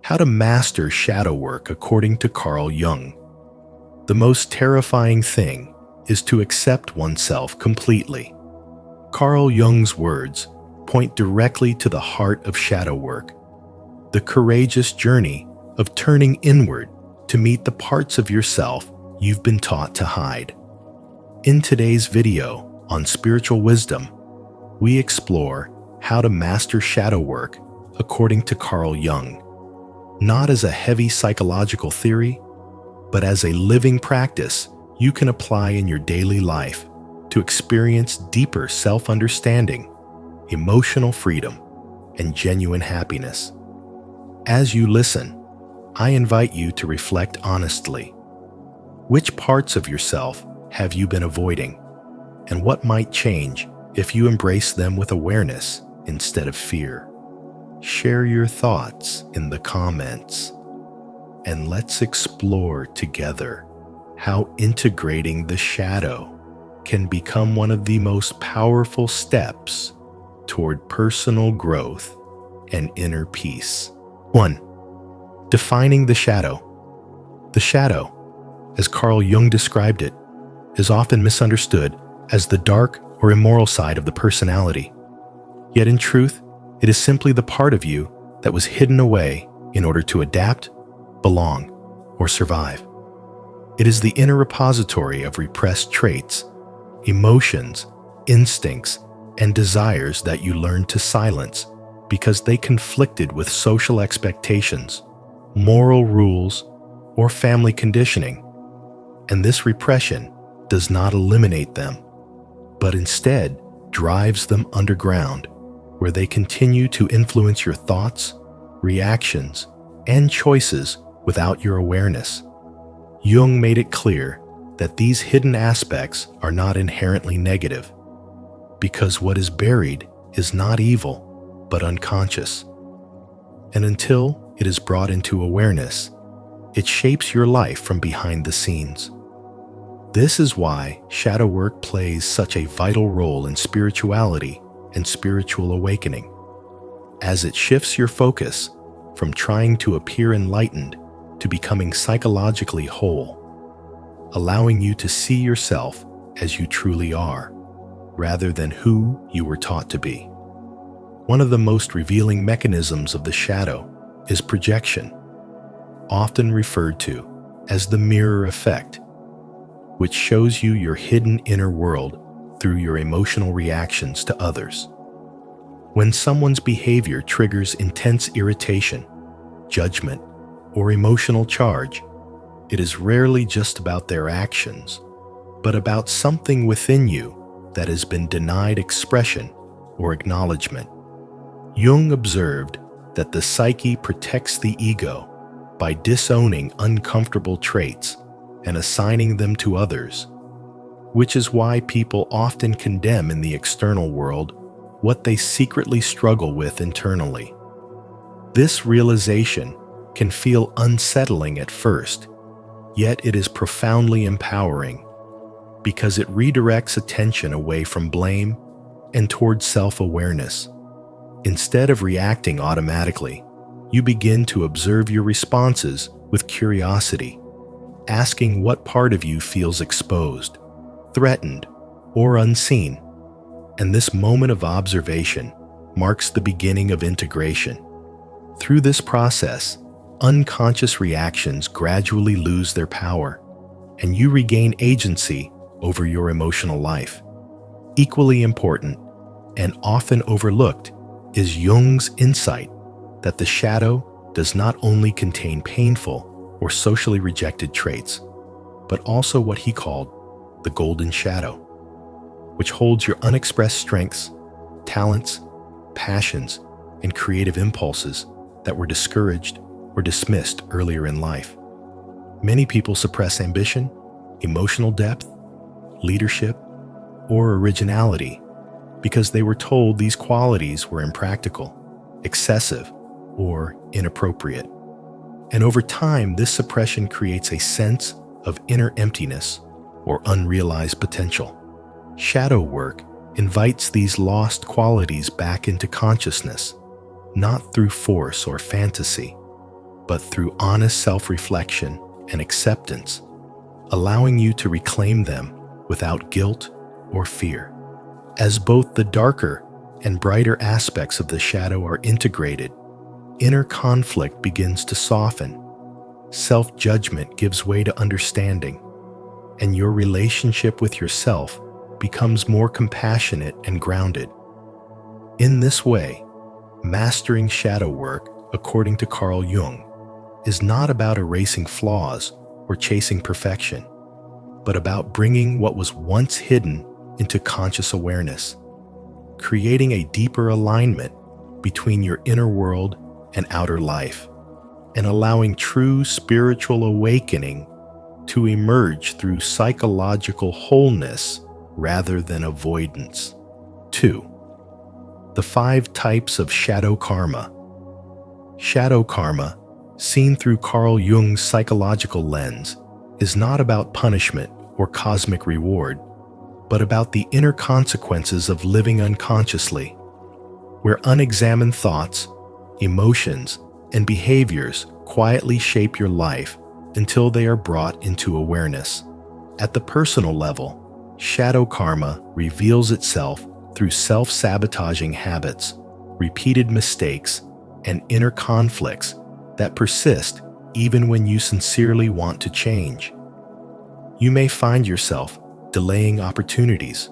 How to master shadow work according to Carl Jung. The most terrifying thing is to accept oneself completely. Carl Jung's words point directly to the heart of shadow work, the courageous journey of turning inward to meet the parts of yourself you've been taught to hide. In today's video on spiritual wisdom, we explore how to master shadow work according to Carl Jung, not as a heavy psychological theory, but as a living practice you can apply in your daily life to experience deeper self-understanding, emotional freedom, and genuine happiness. As you listen, I invite you to reflect honestly. Which parts of yourself have you been avoiding, and what might change if you embrace them with awareness instead of fear? Share your thoughts in the comments, and let's explore together how integrating the shadow can become one of the most powerful steps toward personal growth and inner peace. 1. Defining the shadow. The shadow, as Carl Jung described it, is often misunderstood as the dark or immoral side of the personality. Yet in truth, it is simply the part of you that was hidden away in order to adapt, belong, or survive. It is the inner repository of repressed traits, emotions, instincts, and desires that you learned to silence because they conflicted with social expectations, moral rules, or family conditioning. And this repression does not eliminate them, but instead drives them underground, where they continue to influence your thoughts, reactions, and choices without your awareness. Jung made it clear that these hidden aspects are not inherently negative, because what is buried is not evil, but unconscious. And until it is brought into awareness, it shapes your life from behind the scenes. This is why shadow work plays such a vital role in spirituality and spiritual awakening, as it shifts your focus from trying to appear enlightened to becoming psychologically whole, allowing you to see yourself as you truly are, rather than who you were taught to be. One of the most revealing mechanisms of the shadow is projection, often referred to as the mirror effect, which shows you your hidden inner world through your emotional reactions to others. When someone's behavior triggers intense irritation, judgment, or emotional charge, it is rarely just about their actions, but about something within you that has been denied expression or acknowledgement. Jung observed that the psyche protects the ego by disowning uncomfortable traits and assigning them to others, which is why people often condemn in the external world what they secretly struggle with internally. This realization can feel unsettling at first, yet it is profoundly empowering because it redirects attention away from blame and towards self-awareness. Instead of reacting automatically, you begin to observe your responses with curiosity, asking what part of you feels exposed, threatened, or unseen. And this moment of observation marks the beginning of integration. Through this process, unconscious reactions gradually lose their power, and you regain agency over your emotional life. Equally important, and often overlooked, is Jung's insight that the shadow does not only contain painful or socially rejected traits, but also what he called the golden shadow, which holds your unexpressed strengths, talents, passions, and creative impulses that were discouraged or dismissed earlier in life. Many people suppress ambition, emotional depth, leadership, or originality because they were told these qualities were impractical, excessive, or inappropriate. And over time, this suppression creates a sense of inner emptiness or unrealized potential. Shadow work invites these lost qualities back into consciousness, not through force or fantasy, but through honest self-reflection and acceptance, allowing you to reclaim them without guilt or fear. As both the darker and brighter aspects of the shadow are integrated, inner conflict begins to soften, self-judgment gives way to understanding, and your relationship with yourself becomes more compassionate and grounded. In this way, mastering shadow work, according to Carl Jung, is not about erasing flaws or chasing perfection, but about bringing what was once hidden into conscious awareness, creating a deeper alignment between your inner world and outer life, and allowing true spiritual awakening to emerge through psychological wholeness rather than avoidance. 2. The 5 types of shadow karma. Shadow karma, seen through Carl Jung's psychological lens, is not about punishment or cosmic reward, but about the inner consequences of living unconsciously, where unexamined thoughts, emotions, and behaviors quietly shape your life until they are brought into awareness. At the personal level, shadow karma reveals itself through self-sabotaging habits, repeated mistakes, and inner conflicts that persist even when you sincerely want to change. You may find yourself delaying opportunities,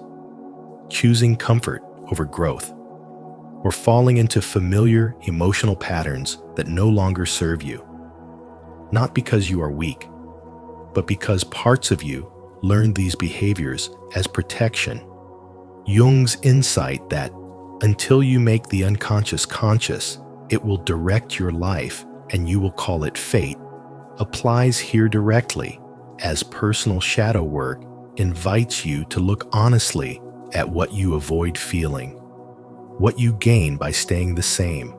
choosing comfort over growth, or falling into familiar emotional patterns that no longer serve you. Not because you are weak, but because parts of you learned these behaviors as protection. Jung's insight that until you make the unconscious conscious, it will direct your life and you will call it fate, applies here directly, as personal shadow work invites you to look honestly at what you avoid feeling, what you gain by staying the same,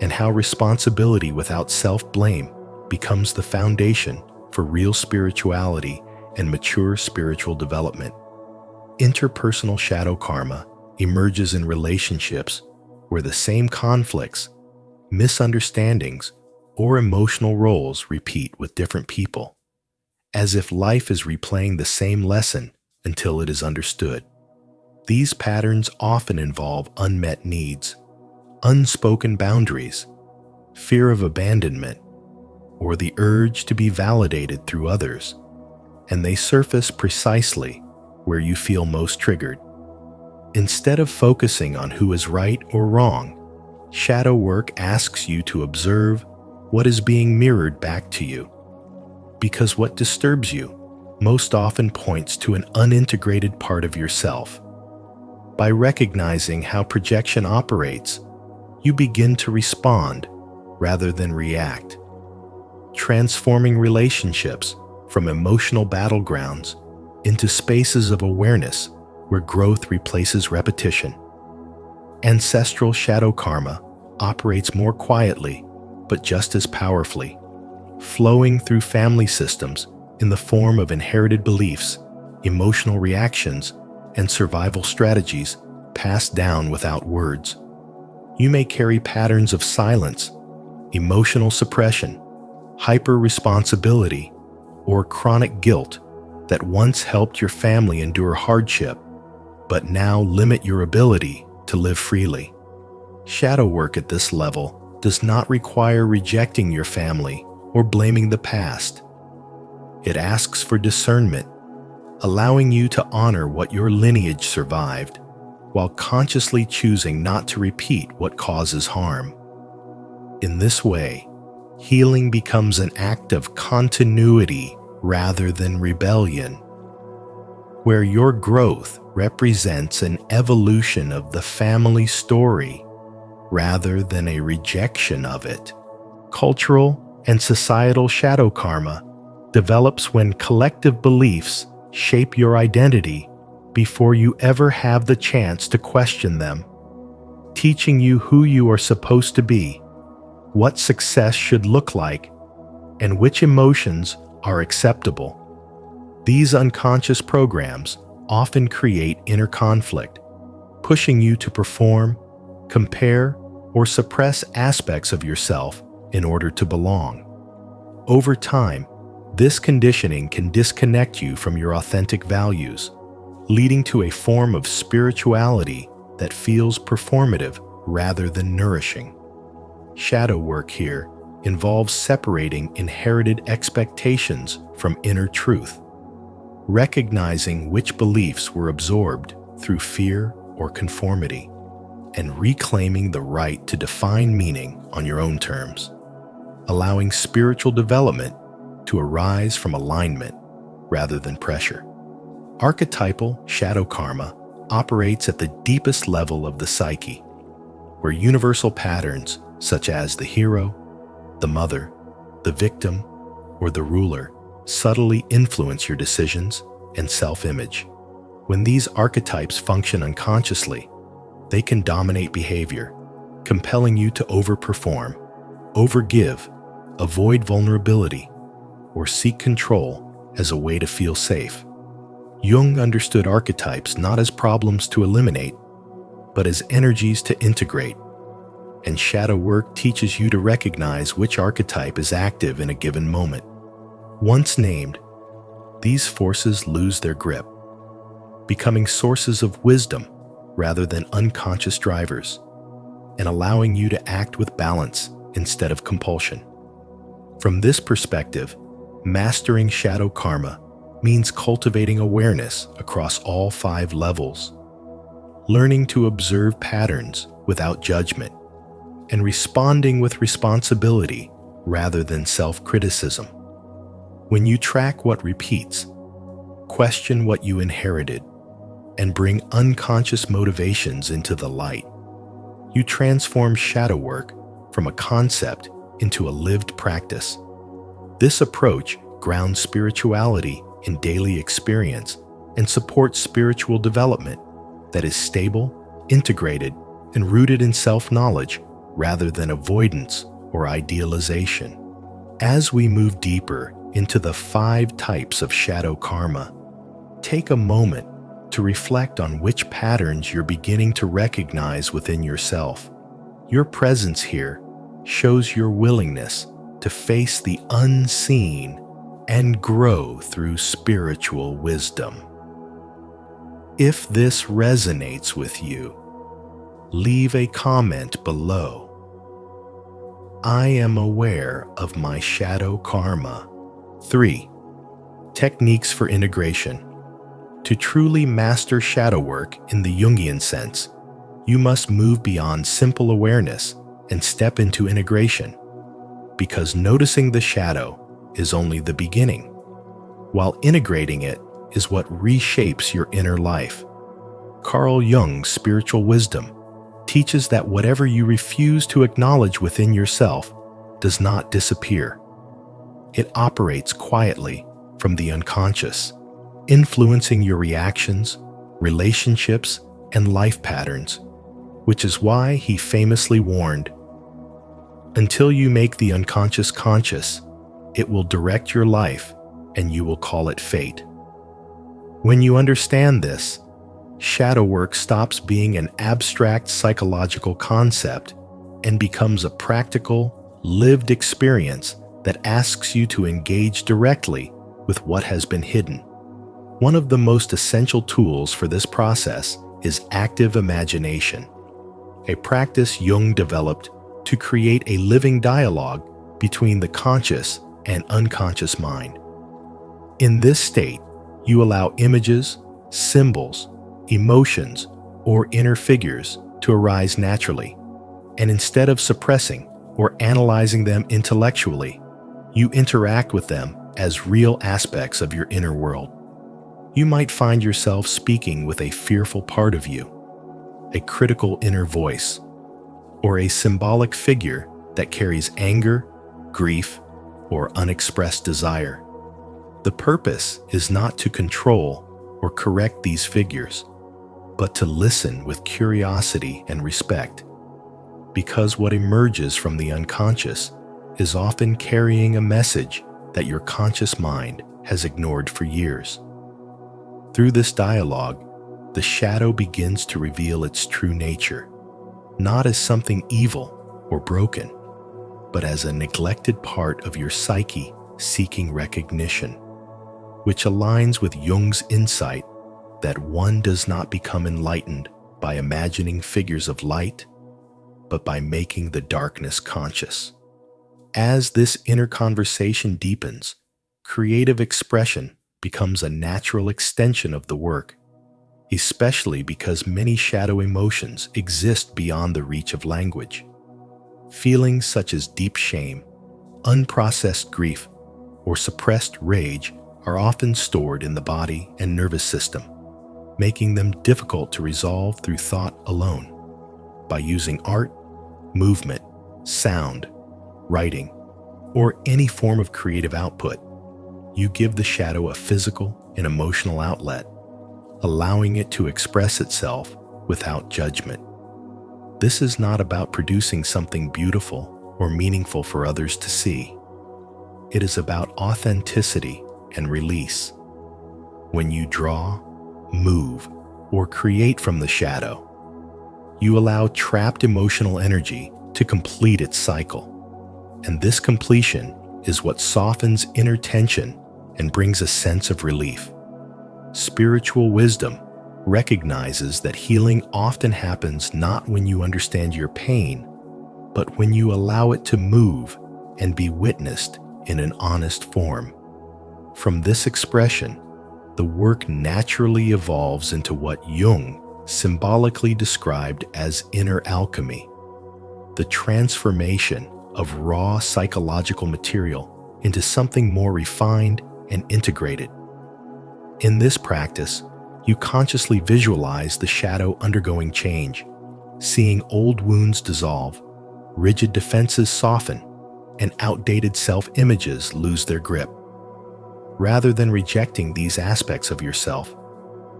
and how responsibility without self-blame becomes the foundation for real spirituality and mature spiritual development. Interpersonal shadow karma emerges in relationships where the same conflicts, misunderstandings, or emotional roles repeat with different people, as if life is replaying the same lesson until it is understood. These patterns often involve unmet needs, unspoken boundaries, fear of abandonment, or the urge to be validated through others, and they surface precisely where you feel most triggered. Instead of focusing on who is right or wrong, shadow work asks you to observe what is being mirrored back to you, because what disturbs you most often points to an unintegrated part of yourself. By recognizing how projection operates, you begin to respond rather than react, transforming relationships from emotional battlegrounds into spaces of awareness where growth replaces repetition. Ancestral shadow karma operates more quietly, but just as powerfully, flowing through family systems in the form of inherited beliefs, emotional reactions, and survival strategies passed down without words. You may carry patterns of silence, emotional suppression, hyper-responsibility, or chronic guilt that once helped your family endure hardship, but now limit your ability to live freely. Shadow work at this level does not require rejecting your family or blaming the past. It asks for discernment, allowing you to honor what your lineage survived, while consciously choosing not to repeat what causes harm. In this way, healing becomes an act of continuity rather than rebellion, where your growth represents an evolution of the family story rather than a rejection of it. Cultural and societal shadow karma develops when collective beliefs shape your identity before you ever have the chance to question them, teaching you who you are supposed to be, what success should look like, and which emotions are acceptable. These unconscious programs often create inner conflict, pushing you to perform, compare, or suppress aspects of yourself in order to belong. Over time, this conditioning can disconnect you from your authentic values, leading to a form of spirituality that feels performative rather than nourishing. Shadow work here involves separating inherited expectations from inner truth, recognizing which beliefs were absorbed through fear or conformity, and reclaiming the right to define meaning on your own terms, allowing spiritual development to arise from alignment rather than pressure. Archetypal shadow karma operates at the deepest level of the psyche, where universal patterns such as the hero, the mother, the victim, or the ruler subtly influence your decisions and self-image. When these archetypes function unconsciously, they can dominate behavior, compelling you to overperform, overgive, avoid vulnerability, or seek control as a way to feel safe. Jung understood archetypes not as problems to eliminate, but as energies to integrate, and shadow work teaches you to recognize which archetype is active in a given moment. Once named, these forces lose their grip, becoming sources of wisdom rather than unconscious drivers, and allowing you to act with balance instead of compulsion. From this perspective, mastering shadow karma means cultivating awareness across all 5 levels, learning to observe patterns without judgment, and responding with responsibility rather than self-criticism. When you track what repeats, question what you inherited, and bring unconscious motivations into the light, you transform shadow work from a concept into a lived practice. This approach grounds spirituality in daily experience and supports spiritual development that is stable, integrated, and rooted in self-knowledge rather than avoidance or idealization. As we move deeper into the 5 types of shadow karma, take a moment to reflect on which patterns you're beginning to recognize within yourself. Your presence here shows your willingness to face the unseen and grow through spiritual wisdom. If this resonates with you, leave a comment below. I am aware of my shadow karma. 3. Techniques for integration. To truly master shadow work in the Jungian sense, you must move beyond simple awareness and step into integration, because noticing the shadow is only the beginning, while integrating it is what reshapes your inner life. Carl Jung's spiritual wisdom teaches that whatever you refuse to acknowledge within yourself does not disappear. It operates quietly from the unconscious, influencing your reactions, relationships, and life patterns, which is why he famously warned, "Until you make the unconscious conscious, it will direct your life and you will call it fate." When you understand this, shadow work stops being an abstract psychological concept and becomes a practical, lived experience that asks you to engage directly with what has been hidden. One of the most essential tools for this process is active imagination, a practice Jung developed to create a living dialogue between the conscious and unconscious mind. In this state, you allow images, symbols, emotions, or inner figures to arise naturally, and instead of suppressing or analyzing them intellectually, you interact with them as real aspects of your inner world. You might find yourself speaking with a fearful part of you, a critical inner voice, or a symbolic figure that carries anger, grief, or unexpressed desire. The purpose is not to control or correct these figures, but to listen with curiosity and respect, because what emerges from the unconscious is often carrying a message that your conscious mind has ignored for years. Through this dialogue, the shadow begins to reveal its true nature, not as something evil or broken, but as a neglected part of your psyche seeking recognition, which aligns with Jung's insight that one does not become enlightened by imagining figures of light, but by making the darkness conscious. As this inner conversation deepens, creative expression becomes a natural extension of the work, especially because many shadow emotions exist beyond the reach of language. Feelings such as deep shame, unprocessed grief, or suppressed rage are often stored in the body and nervous system, making them difficult to resolve through thought alone. By using art, movement, sound, writing, or any form of creative output, you give the shadow a physical and emotional outlet, allowing it to express itself without judgment. This is not about producing something beautiful or meaningful for others to see. It is about authenticity and release. When you draw, move, or create from the shadow, you allow trapped emotional energy to complete its cycle. And this completion is what softens inner tension and brings a sense of relief. Spiritual wisdom recognizes that healing often happens not when you understand your pain, but when you allow it to move and be witnessed in an honest form. From this expression, the work naturally evolves into what Jung symbolically described as inner alchemy, the transformation of raw psychological material into something more refined and integrated. In this practice, you consciously visualize the shadow undergoing change, seeing old wounds dissolve, rigid defenses soften, and outdated self-images lose their grip. Rather than rejecting these aspects of yourself,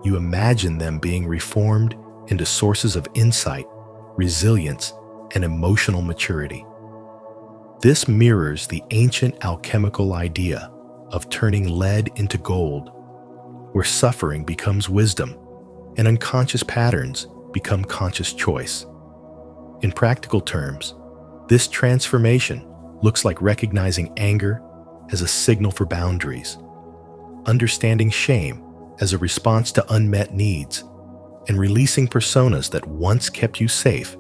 you imagine them being reformed into sources of insight, resilience, and emotional maturity. This mirrors the ancient alchemical idea of turning lead into gold, where suffering becomes wisdom and unconscious patterns become conscious choice. In practical terms, this transformation looks like recognizing anger as a signal for boundaries, understanding shame as a response to unmet needs, and releasing personas that once kept you safe,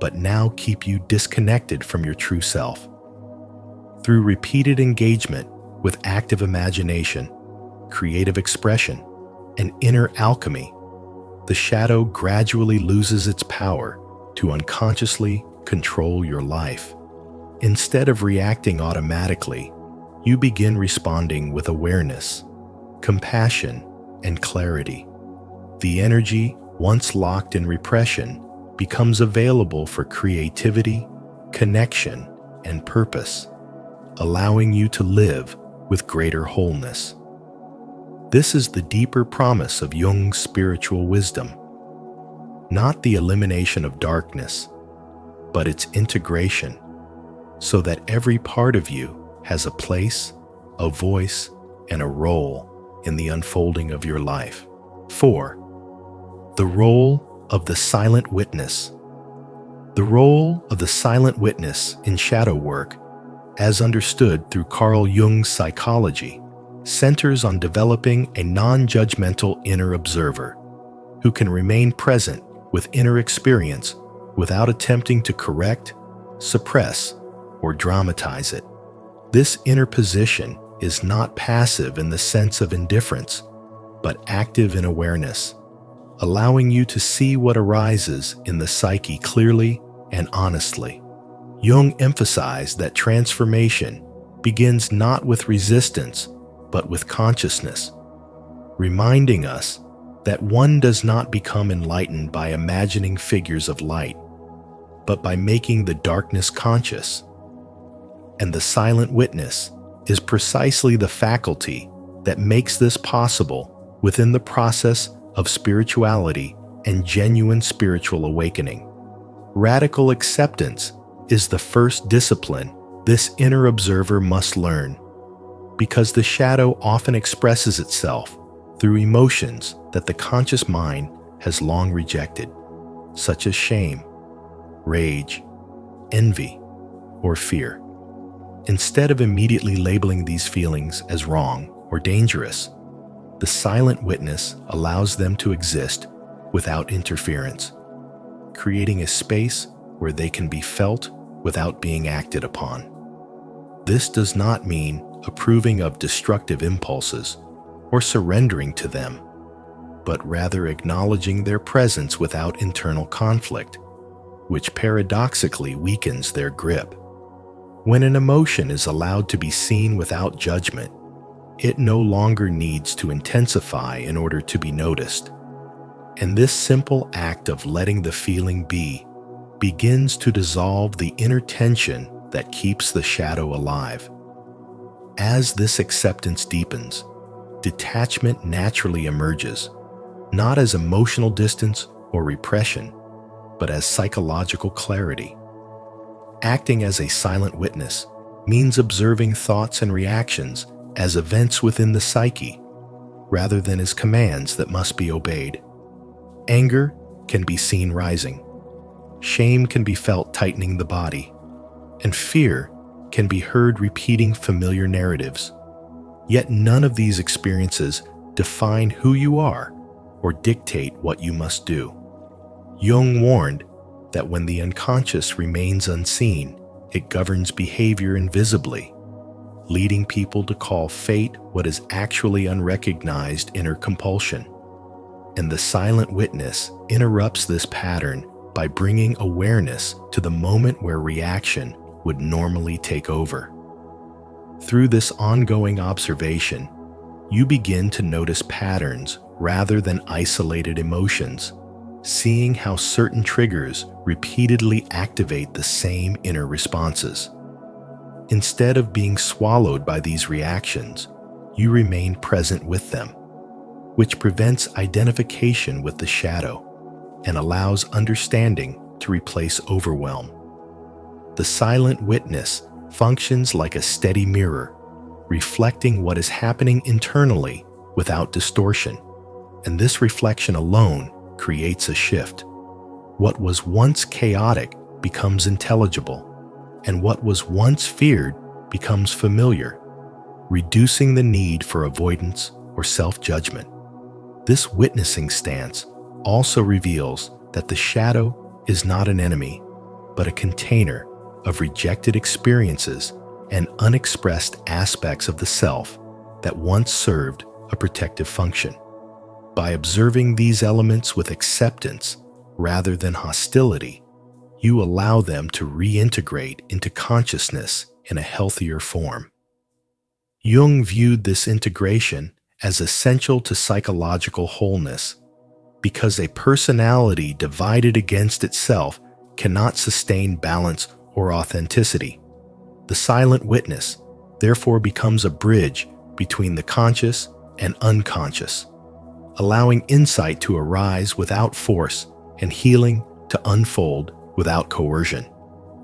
but now keep you disconnected from your true self. Through repeated engagement with active imagination, creative expression, and inner alchemy, the shadow gradually loses its power to unconsciously control your life. Instead of reacting automatically, you begin responding with awareness, compassion, and clarity. The energy, once locked in repression, becomes available for creativity, connection, and purpose, allowing you to live with greater wholeness. This is the deeper promise of Jung's spiritual wisdom, not the elimination of darkness, but its integration, so that every part of you has a place, a voice, and a role in the unfolding of your life. 4. The role of the silent witness. The role of the silent witness in shadow work, as understood through Carl Jung's psychology, centers on developing a non-judgmental inner observer who can remain present with inner experience without attempting to correct, suppress, or dramatize it. This inner position is not passive in the sense of indifference, but active in awareness, allowing you to see what arises in the psyche clearly and honestly. Jung emphasized that transformation begins not with resistance, but with consciousness, reminding us that one does not become enlightened by imagining figures of light, but by making the darkness conscious. And the silent witness is precisely the faculty that makes this possible within the process of spirituality and genuine spiritual awakening. Radical acceptance is the first discipline this inner observer must learn, because the shadow often expresses itself through emotions that the conscious mind has long rejected, such as shame, rage, envy, or fear. Instead of immediately labeling these feelings as wrong or dangerous, the silent witness allows them to exist without interference, creating a space where they can be felt without being acted upon. This does not mean approving of destructive impulses or surrendering to them, but rather acknowledging their presence without internal conflict, which paradoxically weakens their grip. When an emotion is allowed to be seen without judgment, it no longer needs to intensify in order to be noticed. And this simple act of letting the feeling be begins to dissolve the inner tension that keeps the shadow alive. As this acceptance deepens, detachment naturally emerges, not as emotional distance or repression, but as psychological clarity. Acting as a silent witness means observing thoughts and reactions as events within the psyche, rather than as commands that must be obeyed. Anger can be seen rising, shame can be felt tightening the body, and fear can be heard repeating familiar narratives. Yet none of these experiences define who you are or dictate what you must do. Jung warned that when the unconscious remains unseen, it governs behavior invisibly, leading people to call fate what is actually unrecognized inner compulsion. And the silent witness interrupts this pattern by bringing awareness to the moment where reaction would normally take over. Through this ongoing observation, you begin to notice patterns rather than isolated emotions, seeing how certain triggers repeatedly activate the same inner responses. Instead of being swallowed by these reactions, you remain present with them, which prevents identification with the shadow and allows understanding to replace overwhelm. The silent witness functions like a steady mirror, reflecting what is happening internally without distortion, and this reflection alone creates a shift. What was once chaotic becomes intelligible, and what was once feared becomes familiar, reducing the need for avoidance or self-judgment. This witnessing stance also reveals that the shadow is not an enemy, but a container of rejected experiences and unexpressed aspects of the self that once served a protective function. By observing these elements with acceptance rather than hostility, you allow them to reintegrate into consciousness in a healthier form. Jung viewed this integration as essential to psychological wholeness, because a personality divided against itself cannot sustain balance or authenticity. The silent witness therefore becomes a bridge between the conscious and unconscious, allowing insight to arise without force and healing to unfold without coercion.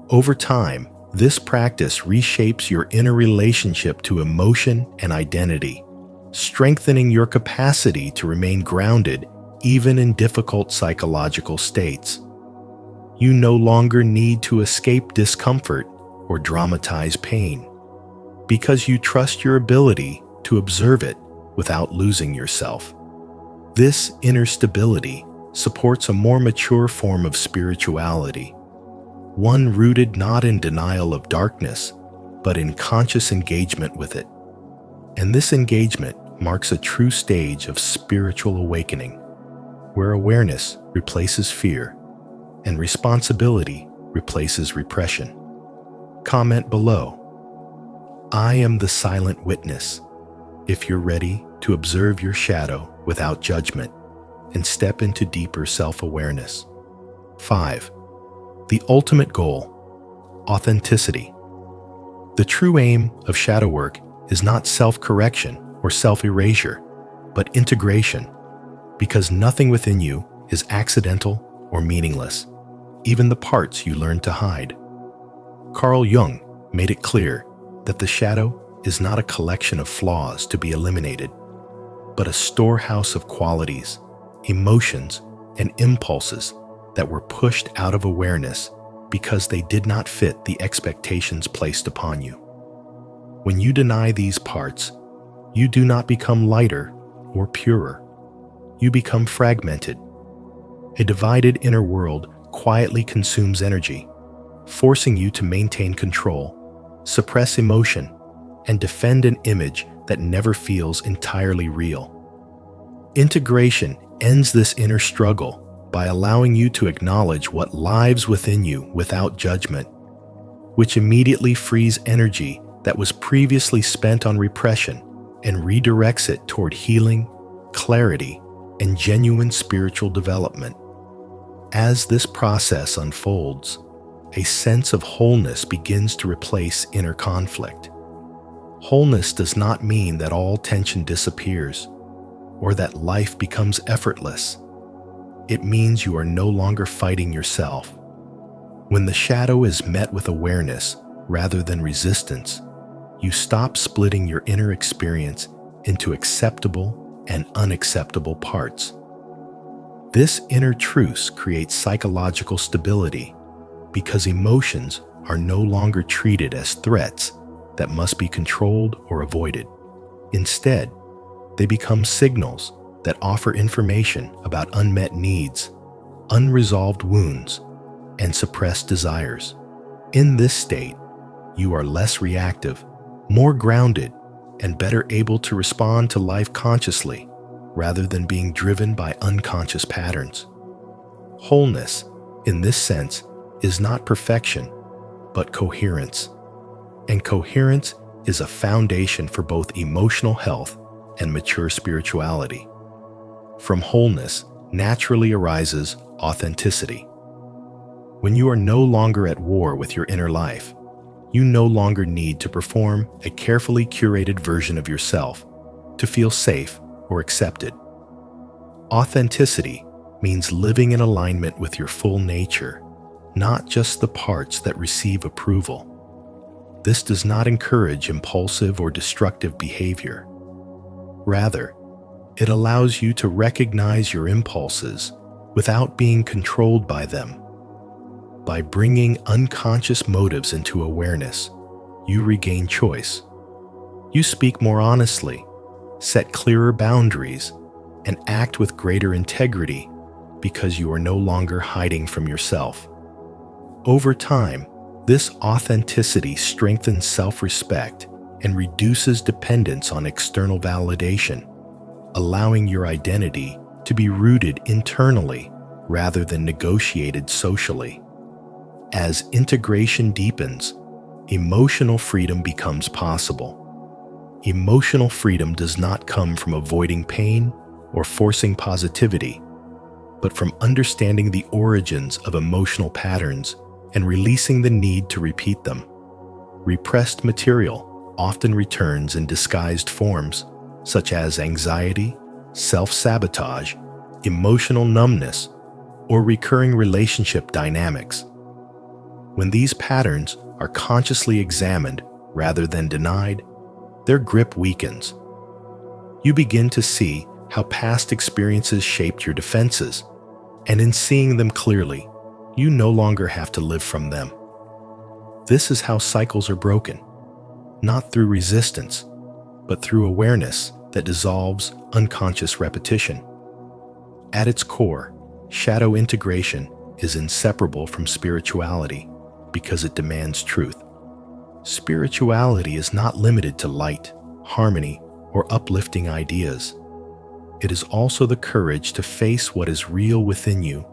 Over time, this practice reshapes your inner relationship to emotion and identity, strengthening your capacity to remain grounded even in difficult psychological states. You no longer need to escape discomfort or dramatize pain, because you trust your ability to observe it without losing yourself. This inner stability supports a more mature form of spirituality, one rooted not in denial of darkness, but in conscious engagement with it. And this engagement marks a true stage of spiritual awakening, where awareness replaces fear and responsibility replaces repression. Comment below. I am the silent witness, if you're ready to observe your shadow without judgment and step into deeper self-awareness. 5. The ultimate goal: authenticity. The true aim of shadow work is not self-correction or self-erasure, but integration, because nothing within you is accidental or meaningless, even the parts you learn to hide. Carl Jung made it clear that the shadow is not a collection of flaws to be eliminated, but a storehouse of qualities, emotions, and impulses that were pushed out of awareness because they did not fit the expectations placed upon you. When you deny these parts, you do not become lighter or purer. You become fragmented. A divided inner world quietly consumes energy, forcing you to maintain control, suppress emotion, and defend an image that never feels entirely real. Integration ends this inner struggle by allowing you to acknowledge what lives within you without judgment, which immediately frees energy that was previously spent on repression and redirects it toward healing, clarity, and genuine spiritual development. As this process unfolds, a sense of wholeness begins to replace inner conflict. Wholeness does not mean that all tension disappears or that life becomes effortless. It means you are no longer fighting yourself. When the shadow is met with awareness rather than resistance, you stop splitting your inner experience into acceptable and unacceptable parts. This inner truce creates psychological stability because emotions are no longer treated as threats that must be controlled or avoided. Instead, they become signals that offer information about unmet needs, unresolved wounds, and suppressed desires. In this state, you are less reactive, more grounded, and better able to respond to life consciously rather than being driven by unconscious patterns. Wholeness, in this sense, is not perfection, but coherence. And coherence is a foundation for both emotional health and mature spirituality. From wholeness naturally arises authenticity. When you are no longer at war with your inner life, you no longer need to perform a carefully curated version of yourself to feel safe or accepted. Authenticity means living in alignment with your full nature, not just the parts that receive approval. This does not encourage impulsive or destructive behavior. Rather, it allows you to recognize your impulses without being controlled by them. By bringing unconscious motives into awareness, you regain choice. You speak more honestly, set clearer boundaries, and act with greater integrity because you are no longer hiding from yourself. Over time, this authenticity strengthens self-respect and reduces dependence on external validation, allowing your identity to be rooted internally rather than negotiated socially. As integration deepens, emotional freedom becomes possible. Emotional freedom does not come from avoiding pain or forcing positivity, but from understanding the origins of emotional patterns and releasing the need to repeat them. Repressed material often returns in disguised forms, such as anxiety, self-sabotage, emotional numbness, or recurring relationship dynamics. When these patterns are consciously examined rather than denied, their grip weakens. You begin to see how past experiences shaped your defenses, and in seeing them clearly, you no longer have to live from them. This is how cycles are broken, not through resistance, but through awareness that dissolves unconscious repetition. At its core, shadow integration is inseparable from spirituality because it demands truth. Spirituality is not limited to light, harmony, or uplifting ideas. It is also the courage to face what is real within you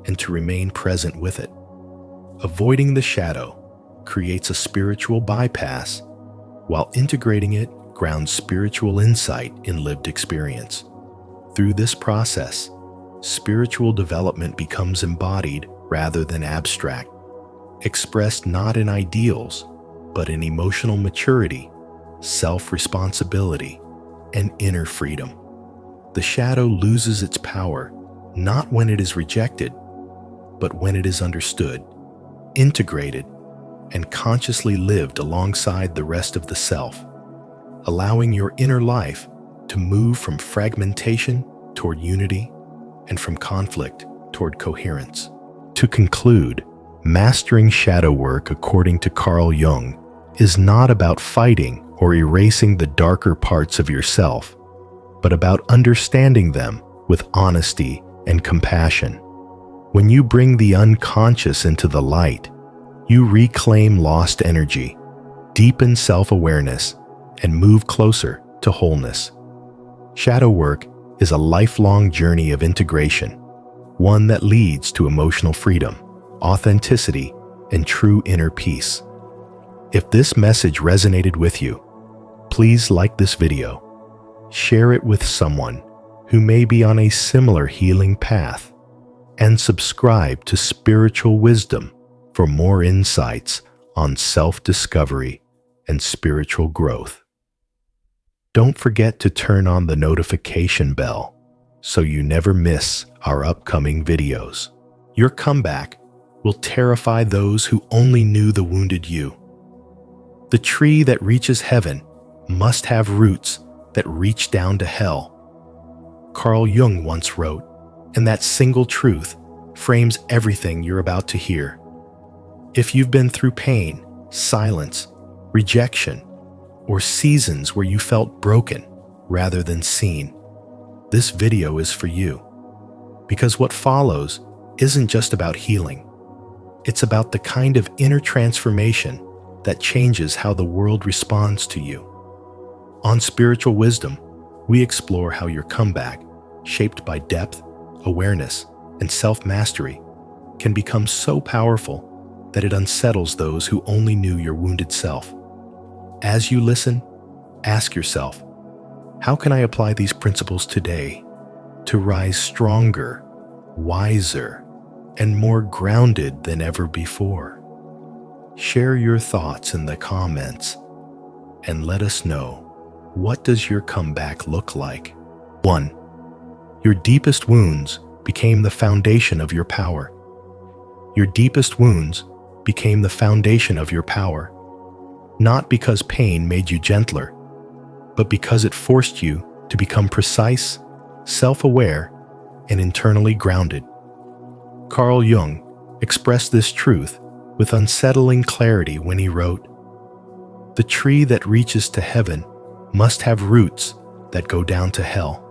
and to remain present with it. Avoiding the shadow creates a spiritual bypass, while integrating it grounds spiritual insight in lived experience. Through this process, spiritual development becomes embodied rather than abstract, expressed not in ideals, but in emotional maturity, self-responsibility, and inner freedom. The shadow loses its power not when it is rejected, but when it is understood, integrated, and consciously lived alongside the rest of the self, allowing your inner life to move from fragmentation toward unity and from conflict toward coherence. To conclude, Mastering shadow work, according to Carl Jung, is not about fighting or erasing the darker parts of yourself, but about understanding them with honesty and compassion. When you bring the unconscious into the light, you reclaim lost energy, deepen self-awareness, and move closer to wholeness. Shadow work is a lifelong journey of integration, one that leads to emotional freedom, authenticity, and true inner peace. If this message resonated with you, please like this video, share it with someone who may be on a similar healing path, and subscribe to Spiritual Wisdom for more insights on self-discovery and spiritual growth. Don't forget to turn on the notification bell so you never miss our upcoming videos. Your comeback will terrify those who only knew the wounded you. The tree that reaches heaven must have roots that reach down to hell. Carl Jung once wrote, and that single truth frames everything you're about to hear. If you've been through pain, silence, rejection, or seasons where you felt broken rather than seen, this video is for you. Because what follows isn't just about healing. It's about the kind of inner transformation that changes how the world responds to you. On Spiritual Wisdom, we explore how your comeback, shaped by depth, awareness, and self-mastery, can become so powerful that it unsettles those who only knew your wounded self. As you listen, ask yourself, how can I apply these principles today to rise stronger, wiser, and more grounded than ever before? Share your thoughts in the comments and let us know, what does your comeback look like? 1. Your deepest wounds became the foundation of your power. Your deepest wounds became the foundation of your power, not because pain made you gentler, but because it forced you to become precise, self-aware, and internally grounded. Carl Jung expressed this truth with unsettling clarity when he wrote, "The tree that reaches to heaven must have roots that go down to hell,"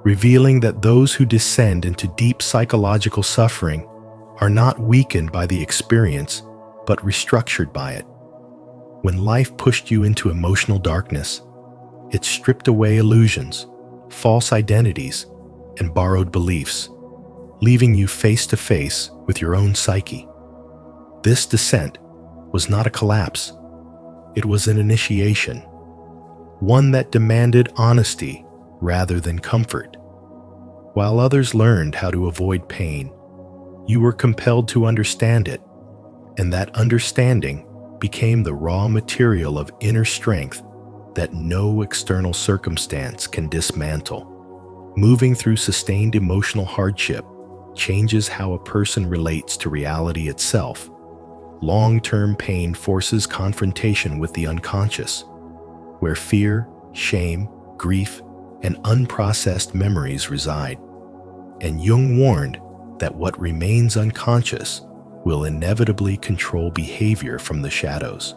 revealing that those who descend into deep psychological suffering are not weakened by the experience, but restructured by it. When life pushed you into emotional darkness, it stripped away illusions, false identities, and borrowed beliefs, leaving you face to face with your own psyche. This descent was not a collapse. It was an initiation, one that demanded honesty rather than comfort. While others learned how to avoid pain, you were compelled to understand it, and that understanding became the raw material of inner strength that no external circumstance can dismantle. Moving through sustained emotional hardship changes how a person relates to reality itself. Long-term pain forces confrontation with the unconscious, where fear, shame, grief, and unprocessed memories reside. And Jung warned that what remains unconscious will inevitably control behavior from the shadows.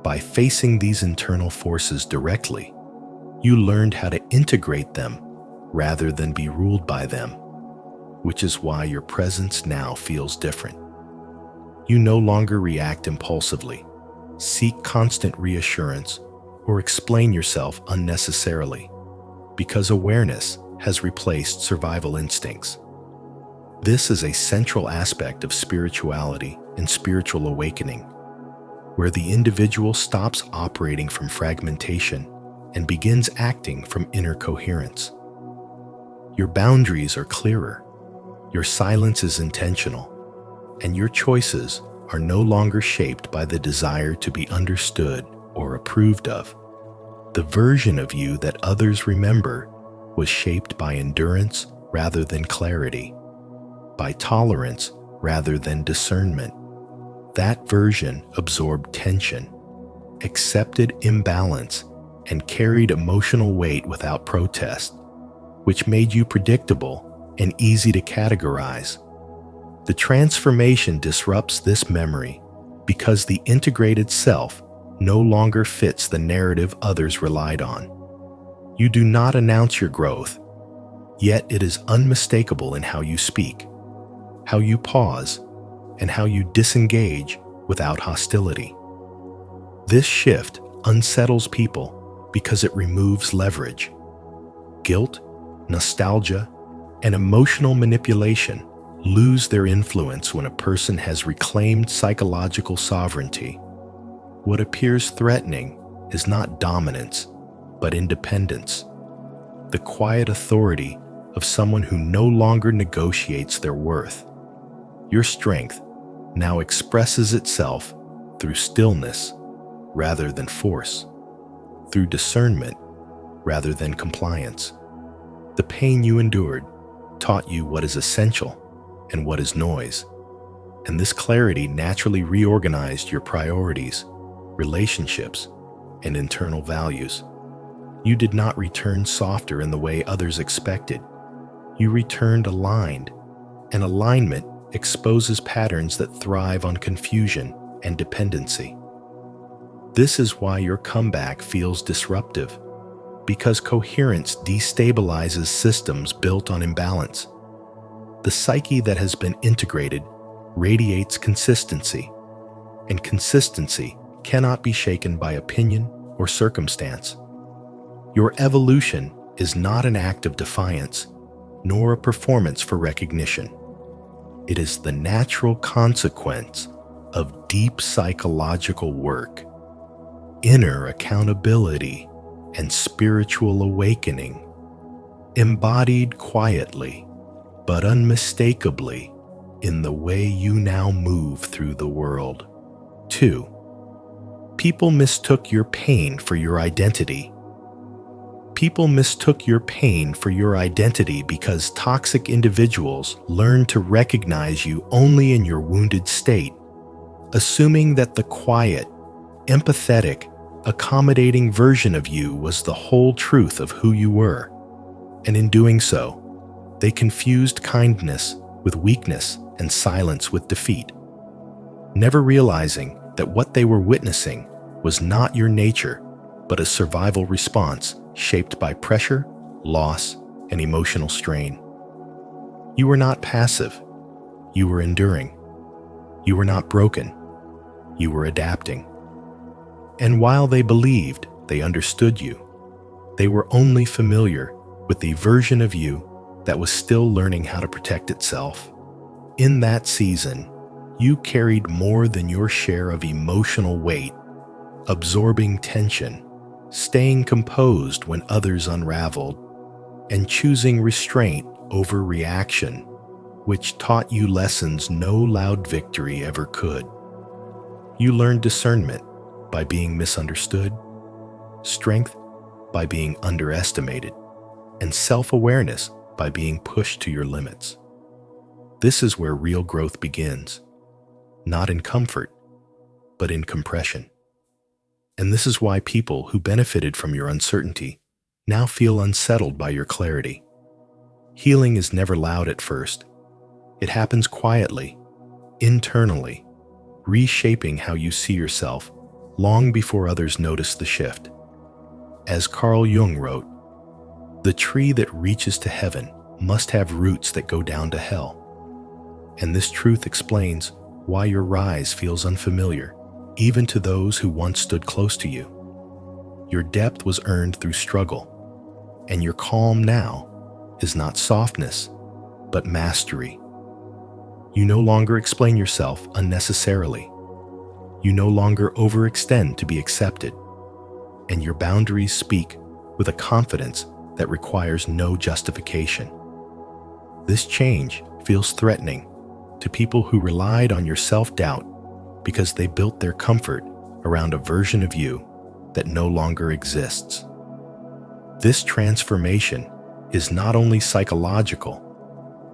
By facing these internal forces directly, you learned how to integrate them rather than be ruled by them, which is why your presence now feels different. You no longer react impulsively, seek constant reassurance, or explain yourself unnecessarily, because awareness has replaced survival instincts. This is a central aspect of spirituality and spiritual awakening, where the individual stops operating from fragmentation and begins acting from inner coherence. Your boundaries are clearer, your silence is intentional, and your choices are no longer shaped by the desire to be understood or approved of. The version of you that others remember was shaped by endurance rather than clarity, by tolerance rather than discernment. That version absorbed tension, accepted imbalance, and carried emotional weight without protest, which made you predictable and easy to categorize. The transformation disrupts this memory because the integrated self no longer fits the narrative others relied on. You do not announce your growth, yet it is unmistakable in how you speak, how you pause, and how you disengage without hostility. This shift unsettles people because it removes leverage. Guilt, nostalgia, and emotional manipulation lose their influence when a person has reclaimed psychological sovereignty. What appears threatening is not dominance, but independence, the quiet authority of someone who no longer negotiates their worth. Your strength now expresses itself through stillness rather than force, through discernment rather than compliance. The pain you endured taught you what is essential and what is noise, and this clarity naturally reorganized your priorities, relationships, and internal values. You did not return softer in the way others expected. You returned aligned, and alignment exposes patterns that thrive on confusion and dependency. This is why your comeback feels disruptive, because coherence destabilizes systems built on imbalance. The psyche that has been integrated radiates consistency, and consistency cannot be shaken by opinion or circumstance. Your evolution is not an act of defiance, nor a performance for recognition. It is the natural consequence of deep psychological work, inner accountability, and spiritual awakening, embodied quietly but unmistakably in the way you now move through the world. 2. People mistook your pain for your identity. People mistook your pain for your identity because toxic individuals learned to recognize you only in your wounded state, assuming that the quiet, empathetic, accommodating version of you was the whole truth of who you were. And in doing so, they confused kindness with weakness and silence with defeat, never realizing that what they were witnessing was not your nature, but a survival response shaped by pressure, loss, and emotional strain. You were not passive. You were enduring. You were not broken. You were adapting. And while they believed they understood you, they were only familiar with the version of you that was still learning how to protect itself. In that season, you carried more than your share of emotional weight, absorbing tension, staying composed when others unraveled, and choosing restraint over reaction, which taught you lessons no loud victory ever could. You learned discernment by being misunderstood, strength by being underestimated, and self-awareness by being pushed to your limits. This is where real growth begins, not in comfort, but in compression. And this is why people who benefited from your uncertainty now feel unsettled by your clarity. Healing is never loud at first. It happens quietly, internally, reshaping how you see yourself long before others notice the shift. As Carl Jung wrote, "The tree that reaches to heaven must have roots that go down to hell." And this truth explains why your rise feels unfamiliar, even to those who once stood close to you. Your depth was earned through struggle, and your calm now is not softness, but mastery. You no longer explain yourself unnecessarily. You no longer overextend to be accepted, and your boundaries speak with a confidence that requires no justification. This change feels threatening to people who relied on your self-doubt because they built their comfort around a version of you that no longer exists. This transformation is not only psychological,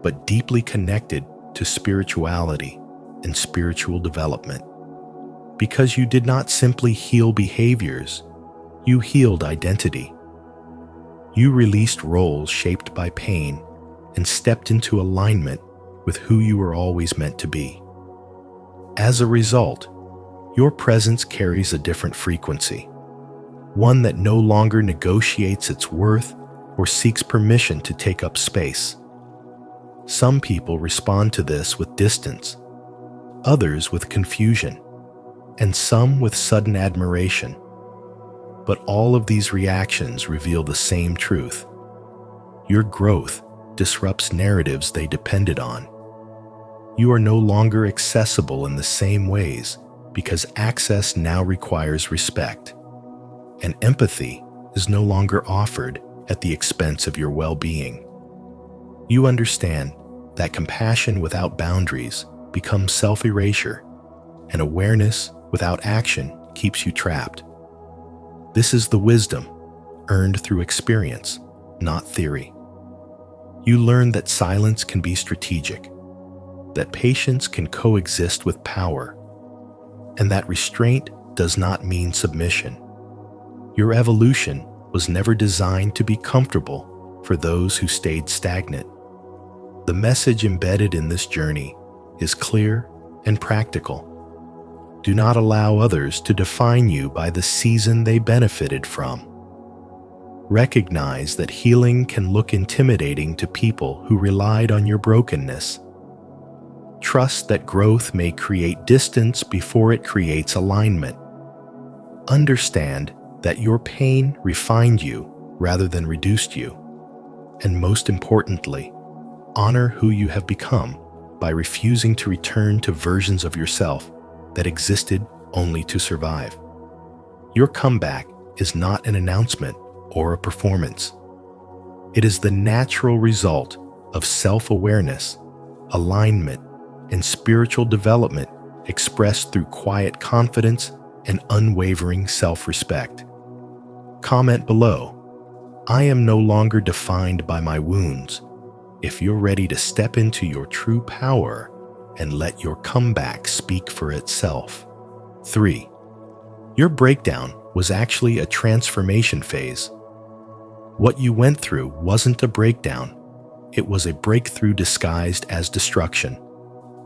but deeply connected to spirituality and spiritual development. Because you did not simply heal behaviors, you healed identity. You released roles shaped by pain and stepped into alignment with who you were always meant to be. As a result, your presence carries a different frequency, one that no longer negotiates its worth or seeks permission to take up space. Some people respond to this with distance, others with confusion, and some with sudden admiration. But all of these reactions reveal the same truth. Your growth disrupts narratives they depended on. You are no longer accessible in the same ways because access now requires respect, and empathy is no longer offered at the expense of your well-being. You understand that compassion without boundaries becomes self-erasure, and awareness without action keeps you trapped. This is the wisdom earned through experience, not theory. You learn that silence can be strategic, that patience can coexist with power, and that restraint does not mean submission. Your evolution was never designed to be comfortable for those who stayed stagnant. The message embedded in this journey is clear and practical. Do not allow others to define you by the season they benefited from. Recognize that healing can look intimidating to people who relied on your brokenness. Trust that growth may create distance before it creates alignment. Understand that your pain refined you rather than reduced you. And most importantly, honor who you have become by refusing to return to versions of yourself that existed only to survive. Your comeback is not an announcement or a performance. It is the natural result of self-awareness, alignment, and spiritual development expressed through quiet confidence and unwavering self-respect. Comment below, I am no longer defined by my wounds, if you're ready to step into your true power and let your comeback speak for itself. 3. Your breakdown was actually a transformation phase. What you went through wasn't a breakdown. It was a breakthrough disguised as destruction,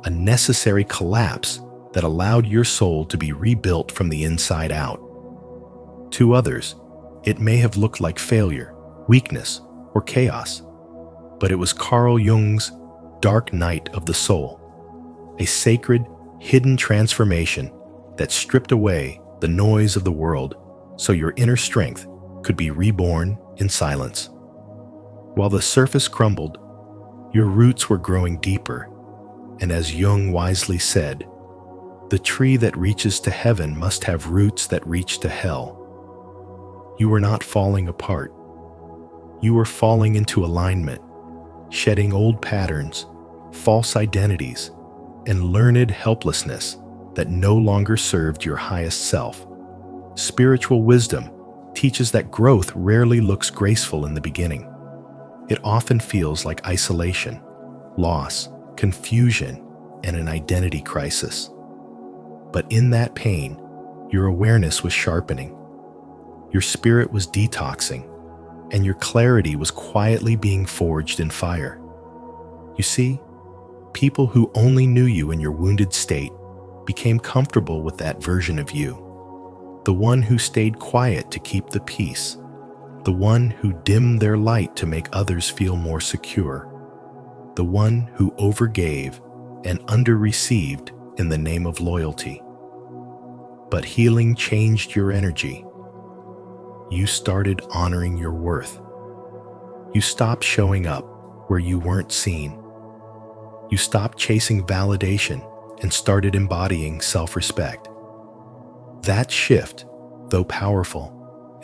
a necessary collapse that allowed your soul to be rebuilt from the inside out. To others, it may have looked like failure, weakness, or chaos, but it was Carl Jung's dark night of the soul, a sacred, hidden transformation that stripped away the noise of the world so your inner strength could be reborn in silence. While the surface crumbled, your roots were growing deeper, and as Jung wisely said, the tree that reaches to heaven must have roots that reach to hell. You were not falling apart. You were falling into alignment, shedding old patterns, false identities, and learned helplessness that no longer served your highest self. Spiritual wisdom teaches that growth rarely looks graceful in the beginning. It often feels like isolation, loss, confusion, and an identity crisis. But in that pain, your awareness was sharpening, your spirit was detoxing, and your clarity was quietly being forged in fire. You see, people who only knew you in your wounded state became comfortable with that version of you, the one who stayed quiet to keep the peace, the one who dimmed their light to make others feel more secure, the one who overgave and under-received in the name of loyalty. But healing changed your energy. You started honoring your worth. You stopped showing up where you weren't seen. You stopped chasing validation and started embodying self-respect. That shift, though powerful,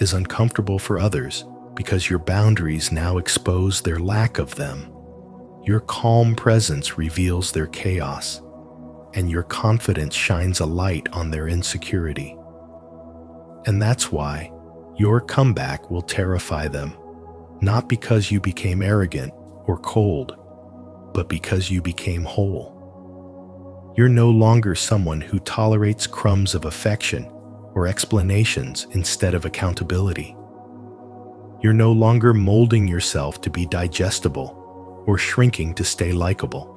is uncomfortable for others because your boundaries now expose their lack of them. Your calm presence reveals their chaos, and your confidence shines a light on their insecurity. And that's why your comeback will terrify them, not because you became arrogant or cold, but because you became whole. You're no longer someone who tolerates crumbs of affection or explanations instead of accountability. You're no longer molding yourself to be digestible or shrinking to stay likable.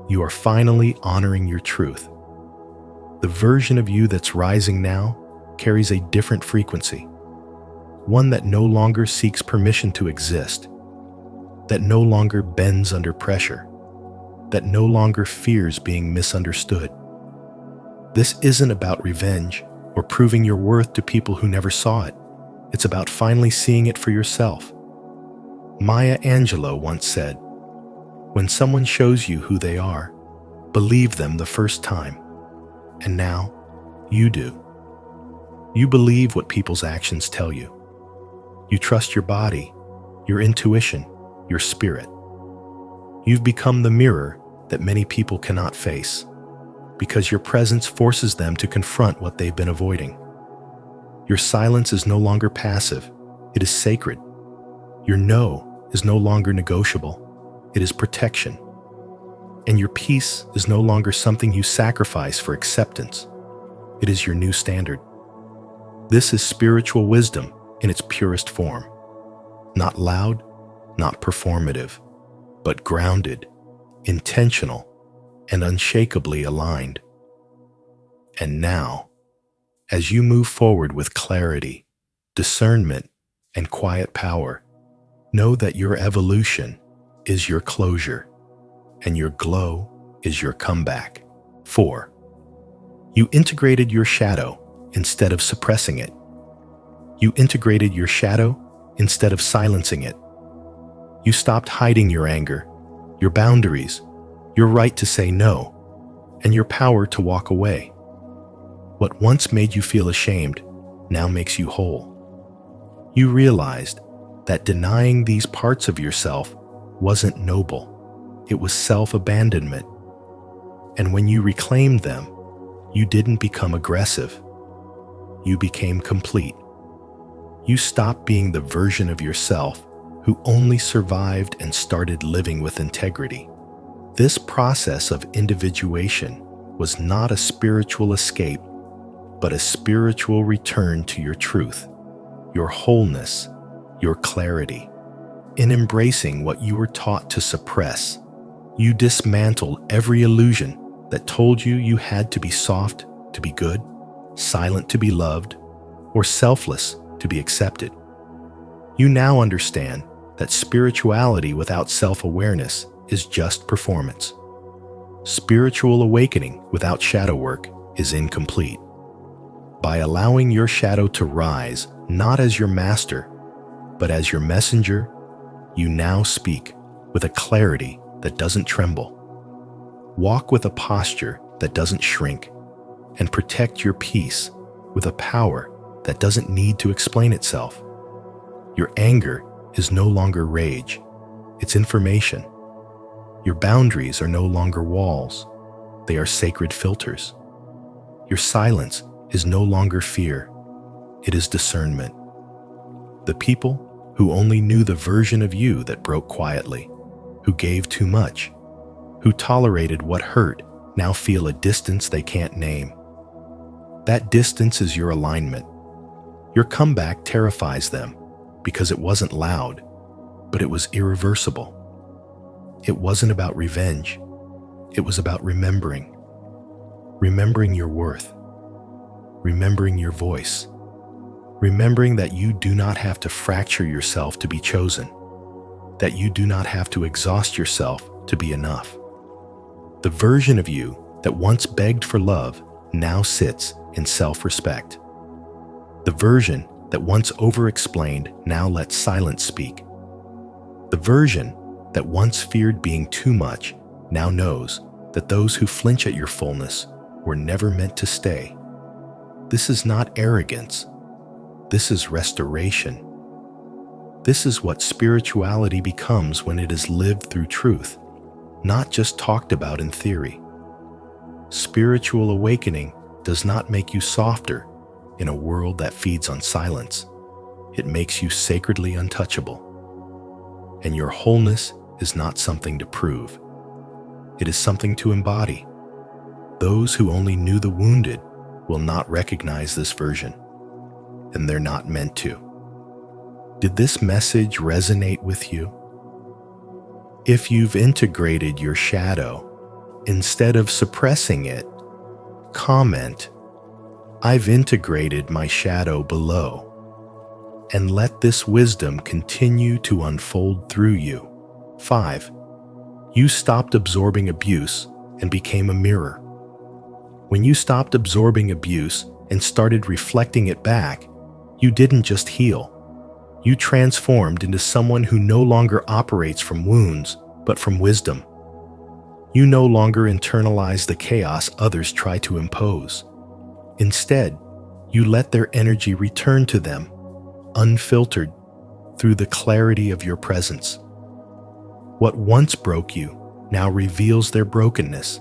You are finally honoring your truth. The version of you that's rising now carries a different frequency, one that no longer seeks permission to exist, that no longer bends under pressure, that no longer fears being misunderstood. This isn't about revenge or proving your worth to people who never saw it. It's about finally seeing it for yourself. Maya Angelou once said, "When someone shows you who they are, believe them the first time." And now, you do. You believe what people's actions tell you. You trust your body, your intuition, your spirit. You've become the mirror that many people cannot face, because your presence forces them to confront what they've been avoiding. Your silence is no longer passive, it is sacred. Your no is no longer negotiable, it is protection. And your peace is no longer something you sacrifice for acceptance, it is your new standard. This is spiritual wisdom in its purest form. Not loud, not performative, but grounded, intentional, and unshakably aligned. And now, as you move forward with clarity, discernment, and quiet power, know that your evolution is your closure, and your glow is your comeback. 4. You integrated your shadow instead of suppressing it. You integrated your shadow instead of silencing it. You stopped hiding your anger, your boundaries, your right to say no, and your power to walk away. What once made you feel ashamed now makes you whole. You realized that denying these parts of yourself wasn't noble. It was self-abandonment. And when you reclaimed them, you didn't become aggressive. You became complete. You stopped being the version of yourself who only survived and started living with integrity. This process of individuation was not a spiritual escape, but a spiritual return to your truth, your wholeness, your clarity. In embracing what you were taught to suppress, you dismantled every illusion that told you you had to be soft to be good, silent to be loved, or selfless to be accepted. You now understand that spirituality without self-awareness is just performance. Spiritual awakening without shadow work is incomplete. By allowing your shadow to rise, not as your master, but as your messenger, you now speak with a clarity that doesn't tremble. Walk with a posture that doesn't shrink, and protect your peace with a power that doesn't need to explain itself. Your anger is no longer rage, it's information. Your boundaries are no longer walls, they are sacred filters. Your silence is no longer fear, it is discernment. The people who only knew the version of you that broke quietly, who gave too much, who tolerated what hurt, now feel a distance they can't name. That distance is your alignment. Your comeback terrifies them because it wasn't loud, but it was irreversible. It wasn't about revenge. It was about remembering. Remembering your worth. Remembering your voice. Remembering that you do not have to fracture yourself to be chosen. That you do not have to exhaust yourself to be enough. The version of you that once begged for love now sits in self-respect. The version that once over-explained now lets silence speak. The version that once feared being too much now knows that those who flinch at your fullness were never meant to stay. This is not arrogance. This is restoration. This is what spirituality becomes when it is lived through truth, not just talked about in theory. Spiritual awakening does not make you softer in a world that feeds on silence. It makes you sacredly untouchable. And your wholeness is not something to prove. It is something to embody. Those who only knew the wounded will not recognize this version, and they're not meant to. Did this message resonate with you? If you've integrated your shadow Instead of suppressing it, comment, "I've integrated my shadow below," and let this wisdom continue to unfold through you. 5. You stopped absorbing abuse and became a mirror. When you stopped absorbing abuse and started reflecting it back, you didn't just heal. You transformed into someone who no longer operates from wounds, but from wisdom. You no longer internalize the chaos others try to impose. Instead, you let their energy return to them, unfiltered, through the clarity of your presence. What once broke you now reveals their brokenness,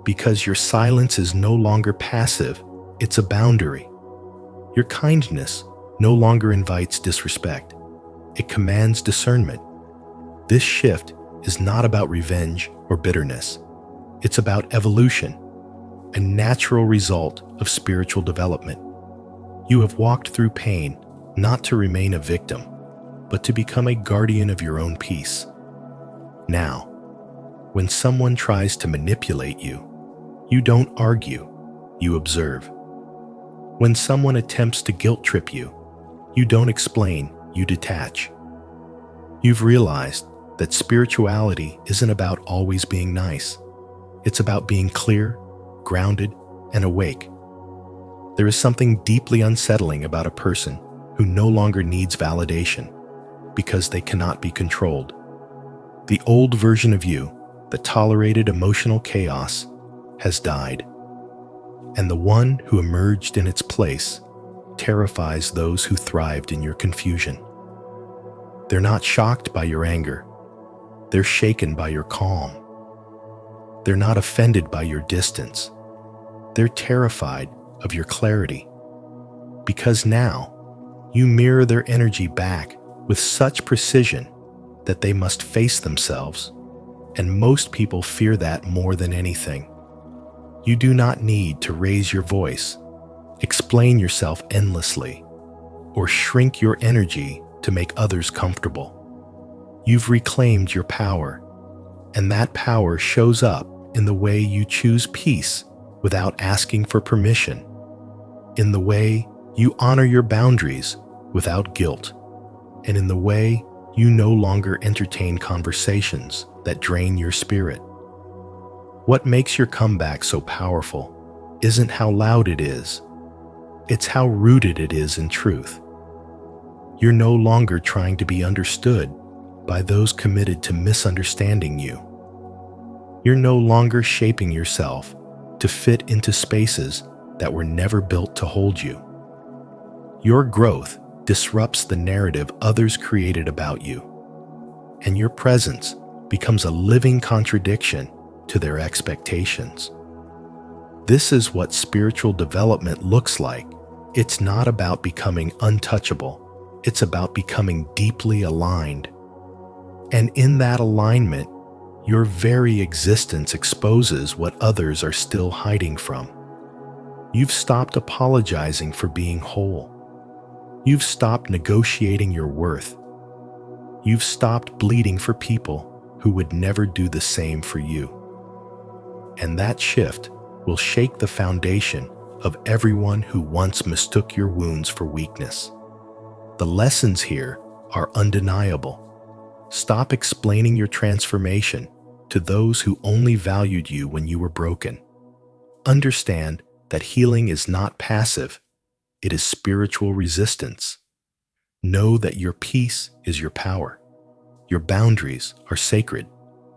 because your silence is no longer passive, it's a boundary. Your kindness no longer invites disrespect, it commands discernment. This shift is not about revenge or bitterness. It's about evolution, a natural result of spiritual development. You have walked through pain not to remain a victim, but to become a guardian of your own peace. Now, when someone tries to manipulate you, you don't argue, you observe. When someone attempts to guilt trip you, you don't explain, you detach. You've realized that spirituality isn't about always being nice. It's about being clear, grounded, and awake. There is something deeply unsettling about a person who no longer needs validation because they cannot be controlled. The old version of you that tolerated emotional chaos has died, and the one who emerged in its place terrifies those who thrived in your confusion. They're not shocked by your anger. They're shaken by your calm. They're not offended by your distance. They're terrified of your clarity. Because now, you mirror their energy back with such precision that they must face themselves, and most people fear that more than anything. You do not need to raise your voice, explain yourself endlessly, or shrink your energy to make others comfortable. You've reclaimed your power, and that power shows up in the way you choose peace without asking for permission, in the way you honor your boundaries without guilt, and in the way you no longer entertain conversations that drain your spirit. What makes your comeback so powerful isn't how loud it is, it's how rooted it is in truth. You're no longer trying to be understood by those committed to misunderstanding you. You're no longer shaping yourself to fit into spaces that were never built to hold you. Your growth disrupts the narrative others created about you, and your presence becomes a living contradiction to their expectations. This is what spiritual development looks like. It's not about becoming untouchable. It's about becoming deeply aligned. And in that alignment, your very existence exposes what others are still hiding from. You've stopped apologizing for being whole. You've stopped negotiating your worth. You've stopped bleeding for people who would never do the same for you. And that shift will shake the foundation of everyone who once mistook your wounds for weakness. The lessons here are undeniable. Stop explaining your transformation to those who only valued you when you were broken. Understand that healing is not passive, it is spiritual resistance. Know that your peace is your power, your boundaries are sacred,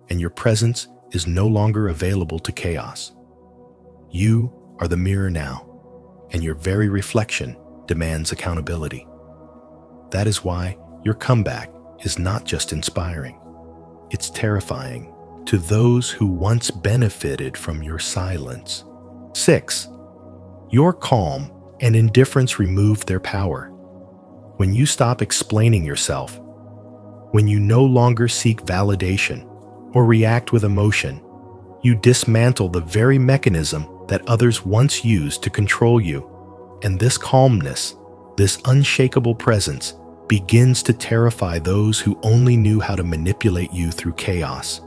and your presence is no longer available to chaos. You are the mirror now, and your very reflection demands accountability. That is why your comeback is not just inspiring, it's terrifying to those who once benefited from your silence. 6. Your calm and indifference remove their power. When you stop explaining yourself, when you no longer seek validation or react with emotion, you dismantle the very mechanism that others once used to control you. And this calmness, this unshakable presence, begins to terrify those who only knew how to manipulate you through chaos.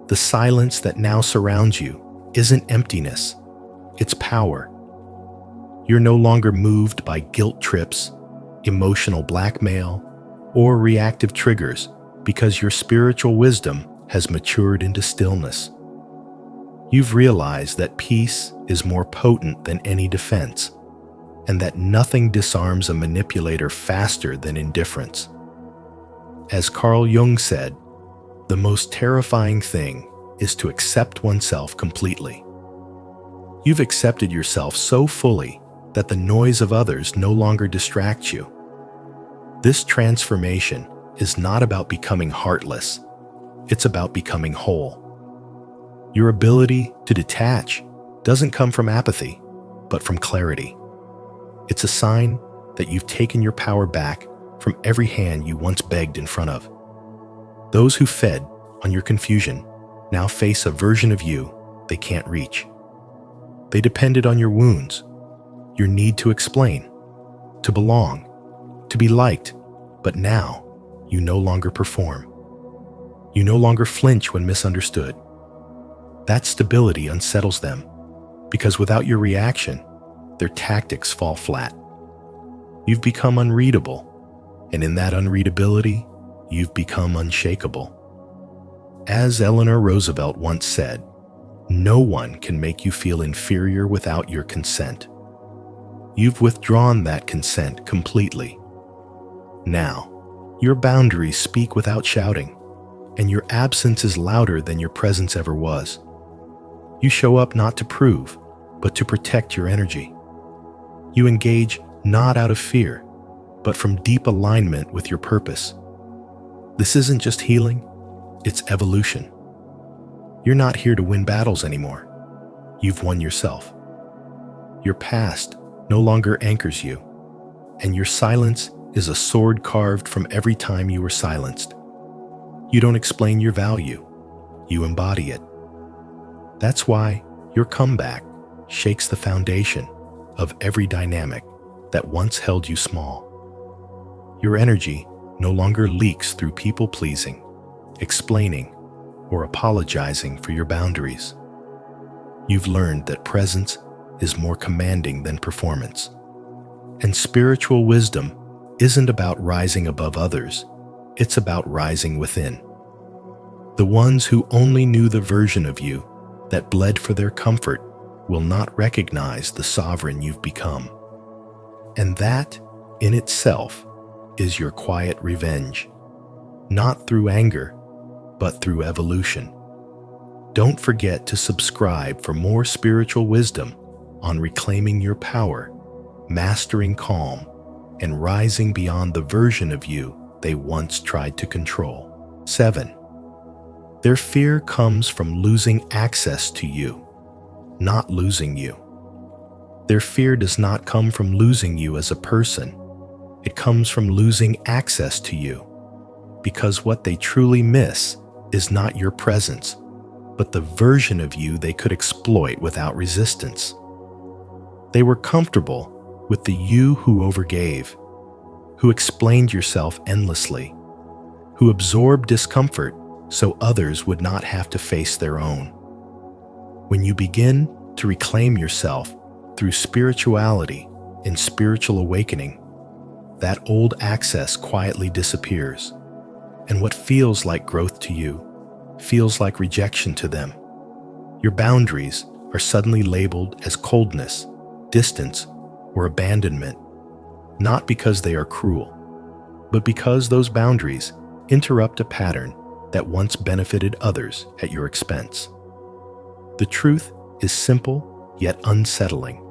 The silence that now surrounds you isn't emptiness, it's power. You're no longer moved by guilt trips, emotional blackmail, or reactive triggers because your spiritual wisdom has matured into stillness. You've realized that peace is more potent than any defense, and that nothing disarms a manipulator faster than indifference. As Carl Jung said, the most terrifying thing is to accept oneself completely. You've accepted yourself so fully that the noise of others no longer distracts you. This transformation is not about becoming heartless, it's about becoming whole. Your ability to detach doesn't come from apathy, but from clarity. It's a sign that you've taken your power back from every hand you once begged in front of. Those who fed on your confusion now face a version of you they can't reach. They depended on your wounds, your need to explain, to belong, to be liked, but now you no longer perform. You no longer flinch when misunderstood. That stability unsettles them, because without your reaction, their tactics fall flat. You've become unreadable, and in that unreadability, you've become unshakable. As Eleanor Roosevelt once said, no one can make you feel inferior without your consent. You've withdrawn that consent completely. Now, your boundaries speak without shouting, and your absence is louder than your presence ever was. You show up not to prove, but to protect your energy. You engage not out of fear, but from deep alignment with your purpose. This isn't just healing, it's evolution. You're not here to win battles anymore. You've won yourself. Your past no longer anchors you, and your silence is a sword carved from every time you were silenced. You don't explain your value, you embody it. That's why your comeback shakes the foundation of every dynamic that once held you small. Your energy no longer leaks through people-pleasing, explaining, or apologizing for your boundaries. You've learned that presence is more commanding than performance. And spiritual wisdom isn't about rising above others, it's about rising within. The ones who only knew the version of you that bled for their comfort will not recognize the sovereign you've become. And that, in itself, is your quiet revenge, not through anger, but through evolution. Don't forget to subscribe for more spiritual wisdom on reclaiming your power, mastering calm, and rising beyond the version of you they once tried to control. 7. Their fear comes from losing access to you, not losing you. Their fear does not come from losing you as a person. It comes from losing access to you, because what they truly miss is not your presence, but the version of you they could exploit without resistance. They were comfortable with the you who overgave, who explained yourself endlessly, who absorbed discomfort so others would not have to face their own. When you begin to reclaim yourself through spirituality and spiritual awakening, that old access quietly disappears, and what feels like growth to you feels like rejection to them. Your boundaries are suddenly labeled as coldness, distance, or abandonment, not because they are cruel, but because those boundaries interrupt a pattern that once benefited others at your expense. The truth is simple yet unsettling.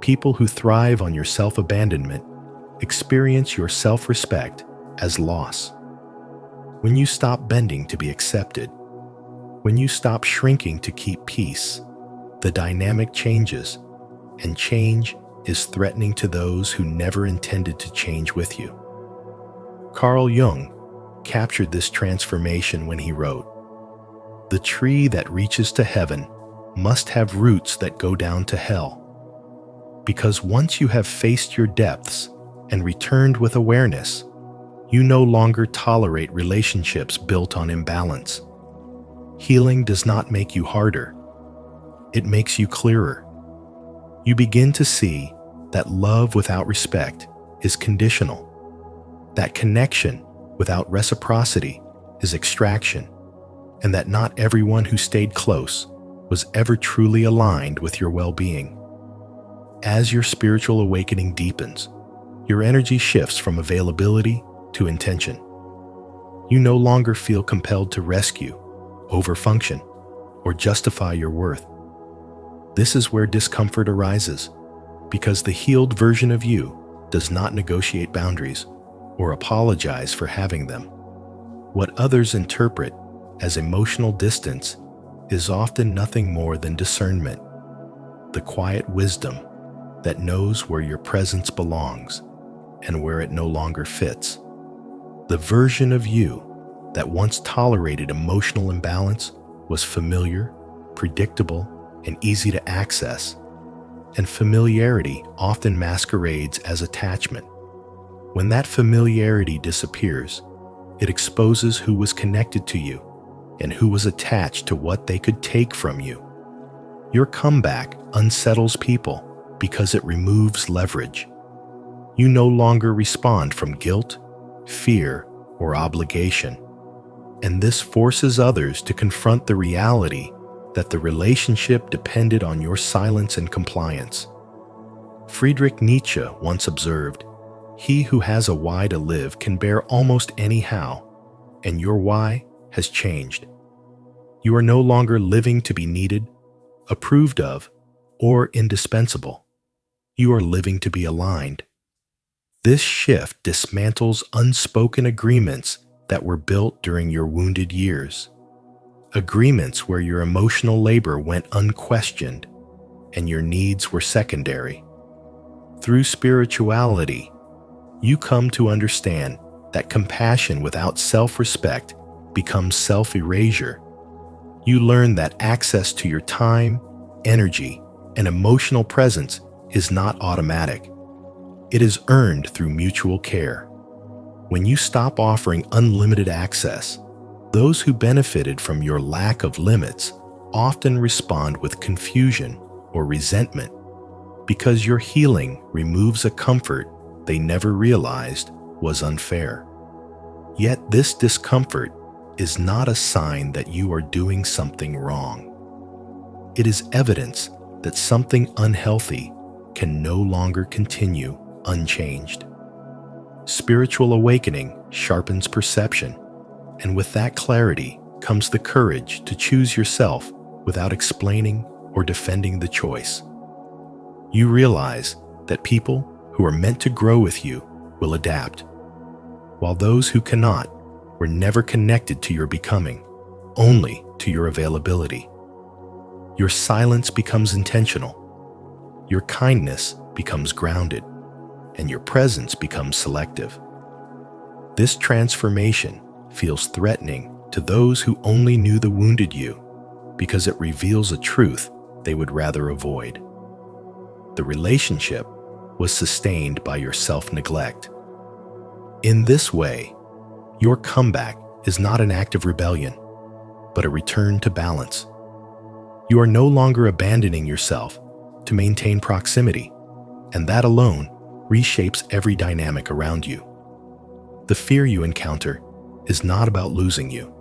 People who thrive on your self-abandonment experience your self-respect as loss. When you stop bending to be accepted, when you stop shrinking to keep peace, the dynamic changes, and change is threatening to those who never intended to change with you. Carl Jung captured this transformation when he wrote, "The tree that reaches to heaven must have roots that go down to hell. Because once you have faced your depths and returned with awareness, you no longer tolerate relationships built on imbalance. Healing does not make you harder. It makes you clearer. You begin to see that love without respect is conditional, that connection without reciprocity is extraction, and that not everyone who stayed close was ever truly aligned with your well-being. As your spiritual awakening deepens, your energy shifts from availability to intention. You no longer feel compelled to rescue, overfunction, or justify your worth. This is where discomfort arises, because the healed version of you does not negotiate boundaries or apologize for having them. What others interpret as emotional distance is often nothing more than discernment, the quiet wisdom that knows where your presence belongs and where it no longer fits. The version of you that once tolerated emotional imbalance was familiar, predictable, and easy to access, and familiarity often masquerades as attachment. When that familiarity disappears, it exposes who was connected to you and who was attached to what they could take from you. Your comeback unsettles people because it removes leverage. You no longer respond from guilt, fear, or obligation, and this forces others to confront the reality that the relationship depended on your silence and compliance. Friedrich Nietzsche once observed, "He who has a why to live can bear almost any how, and your why has changed. You are no longer living to be needed, approved of, or indispensable. You are living to be aligned." This shift dismantles unspoken agreements that were built during your wounded years. Agreements where your emotional labor went unquestioned and your needs were secondary. Through spirituality, you come to understand that compassion without self-respect becomes self-erasure. You learn that access to your time, energy, and emotional presence is not automatic. It is earned through mutual care. When you stop offering unlimited access, those who benefited from your lack of limits often respond with confusion or resentment because your healing removes a comfort they never realized was unfair. Yet this discomfort is not a sign that you are doing something wrong. It is evidence that something unhealthy can no longer continue unchanged. Spiritual awakening sharpens perception, and with that clarity comes the courage to choose yourself without explaining or defending the choice. You realize that people who are meant to grow with you will adapt, while those who cannot were never connected to your becoming, only to your availability. Your silence becomes intentional, your kindness becomes grounded, and your presence becomes selective. This transformation feels threatening to those who only knew the wounded you because it reveals a truth they would rather avoid. The relationship was sustained by your self-neglect. In this way, your comeback is not an act of rebellion, but a return to balance. You are no longer abandoning yourself to maintain proximity, and that alone reshapes every dynamic around you. The fear you encounter is not about losing you.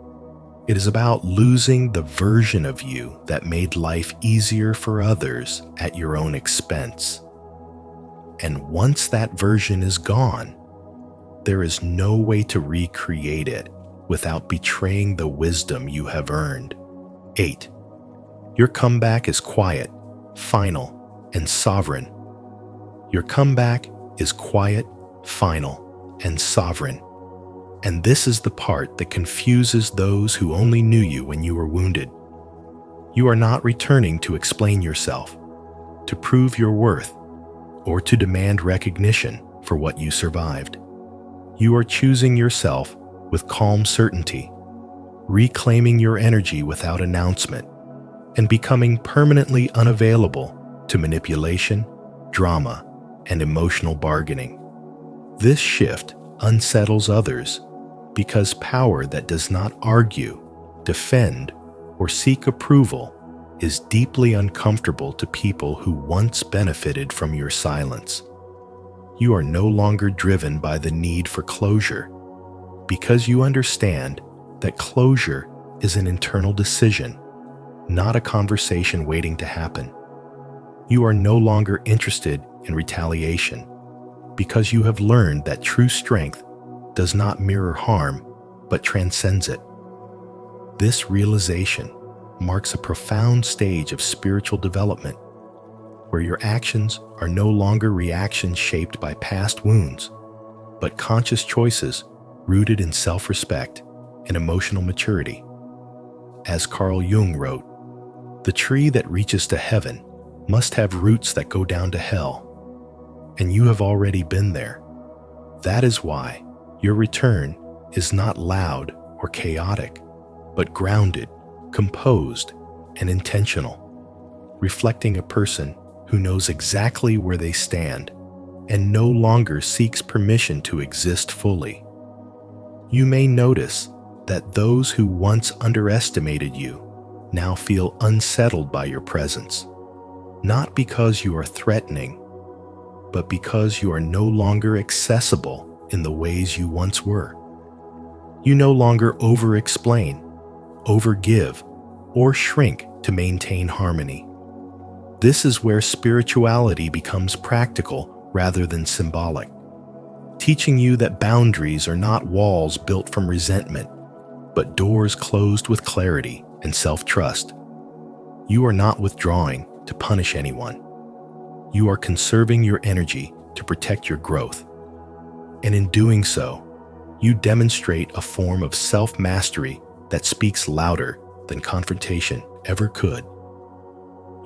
It is about losing the version of you that made life easier for others at your own expense. And once that version is gone, there is no way to recreate it without betraying the wisdom you have earned. 8. Your comeback is quiet, final, and sovereign. Your comeback is quiet, final, and sovereign. And this is the part that confuses those who only knew you when you were wounded. You are not returning to explain yourself, to prove your worth, or to demand recognition for what you survived. You are choosing yourself with calm certainty, reclaiming your energy without announcement, and becoming permanently unavailable to manipulation, drama, and emotional bargaining. This shift unsettles others because power that does not argue, defend, or seek approval is deeply uncomfortable to people who once benefited from your silence. You are no longer driven by the need for closure because you understand that closure is an internal decision, not a conversation waiting to happen. You are no longer interested in retaliation because you have learned that true strength does not mirror harm but transcends it. This realization marks a profound stage of spiritual development where your actions are no longer reactions shaped by past wounds, but conscious choices rooted in self-respect and emotional maturity. As Carl Jung wrote, "The tree that reaches to heaven must have roots that go down to hell, and you have already been there. That is why your return is not loud or chaotic, but grounded, composed, and intentional, reflecting a person who knows exactly where they stand and no longer seeks permission to exist fully." You may notice that those who once underestimated you now feel unsettled by your presence, not because you are threatening, but because you are no longer accessible in the ways you once were. You no longer over-explain, overgive, or shrink to maintain harmony. This is where spirituality becomes practical rather than symbolic, teaching you that boundaries are not walls built from resentment, but doors closed with clarity and self-trust. You are not withdrawing to punish anyone. You are conserving your energy to protect your growth. And in doing so, you demonstrate a form of self-mastery that speaks louder than confrontation ever could.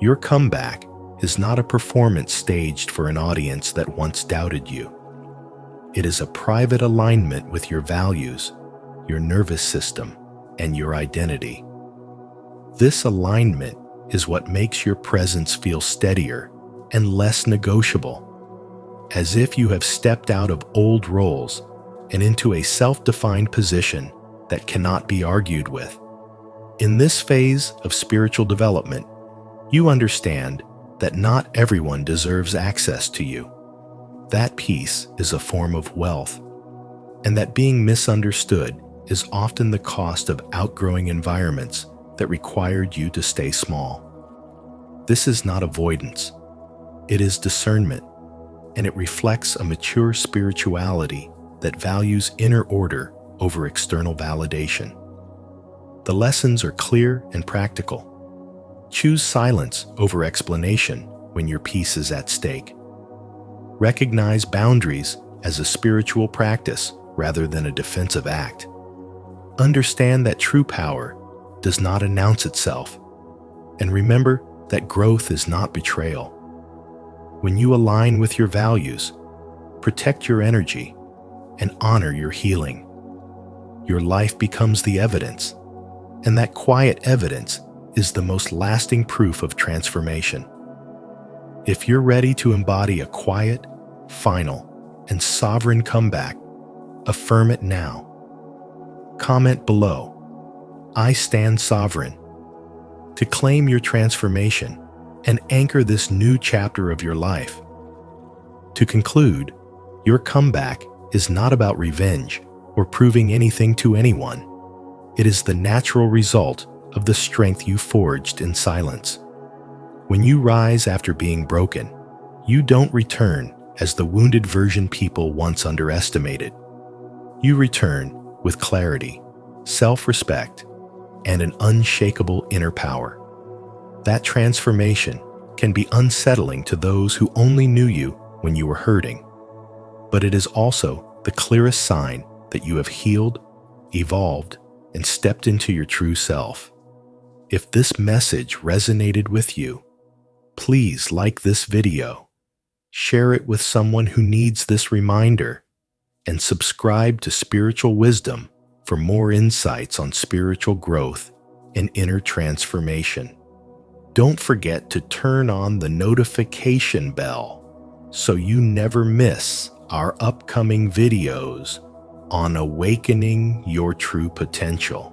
Your comeback is not a performance staged for an audience that once doubted you. It is a private alignment with your values, your nervous system, and your identity. This alignment is what makes your presence feel steadier and less negotiable, as if you have stepped out of old roles and into a self-defined position that cannot be argued with. In this phase of spiritual development, you understand that not everyone deserves access to you. That peace is a form of wealth, and that being misunderstood is often the cost of outgrowing environments that required you to stay small. This is not avoidance. It is discernment, and it reflects a mature spirituality that values inner order over external validation. The lessons are clear and practical. Choose silence over explanation when your peace is at stake. Recognize boundaries as a spiritual practice rather than a defensive act. Understand that true power does not announce itself, and remember that growth is not betrayal. When you align with your values, protect your energy, and honor your healing, your life becomes the evidence, and that quiet evidence is the most lasting proof of transformation. If you're ready to embody a quiet, final, and sovereign comeback, affirm it now. Comment below, "I stand sovereign," to claim your transformation and anchor this new chapter of your life. To conclude, your comeback is not about revenge or proving anything to anyone. It is the natural result of the strength you forged in silence. When you rise after being broken, you don't return as the wounded version people once underestimated. You return with clarity, self-respect, and an unshakable inner power. That transformation can be unsettling to those who only knew you when you were hurting, but it is also the clearest sign that you have healed, evolved, and stepped into your true self. If this message resonated with you, please like this video, share it with someone who needs this reminder, and subscribe to Spiritual Wisdom for more insights on spiritual growth and inner transformation. Don't forget to turn on the notification bell so you never miss our upcoming videos on awakening your true potential.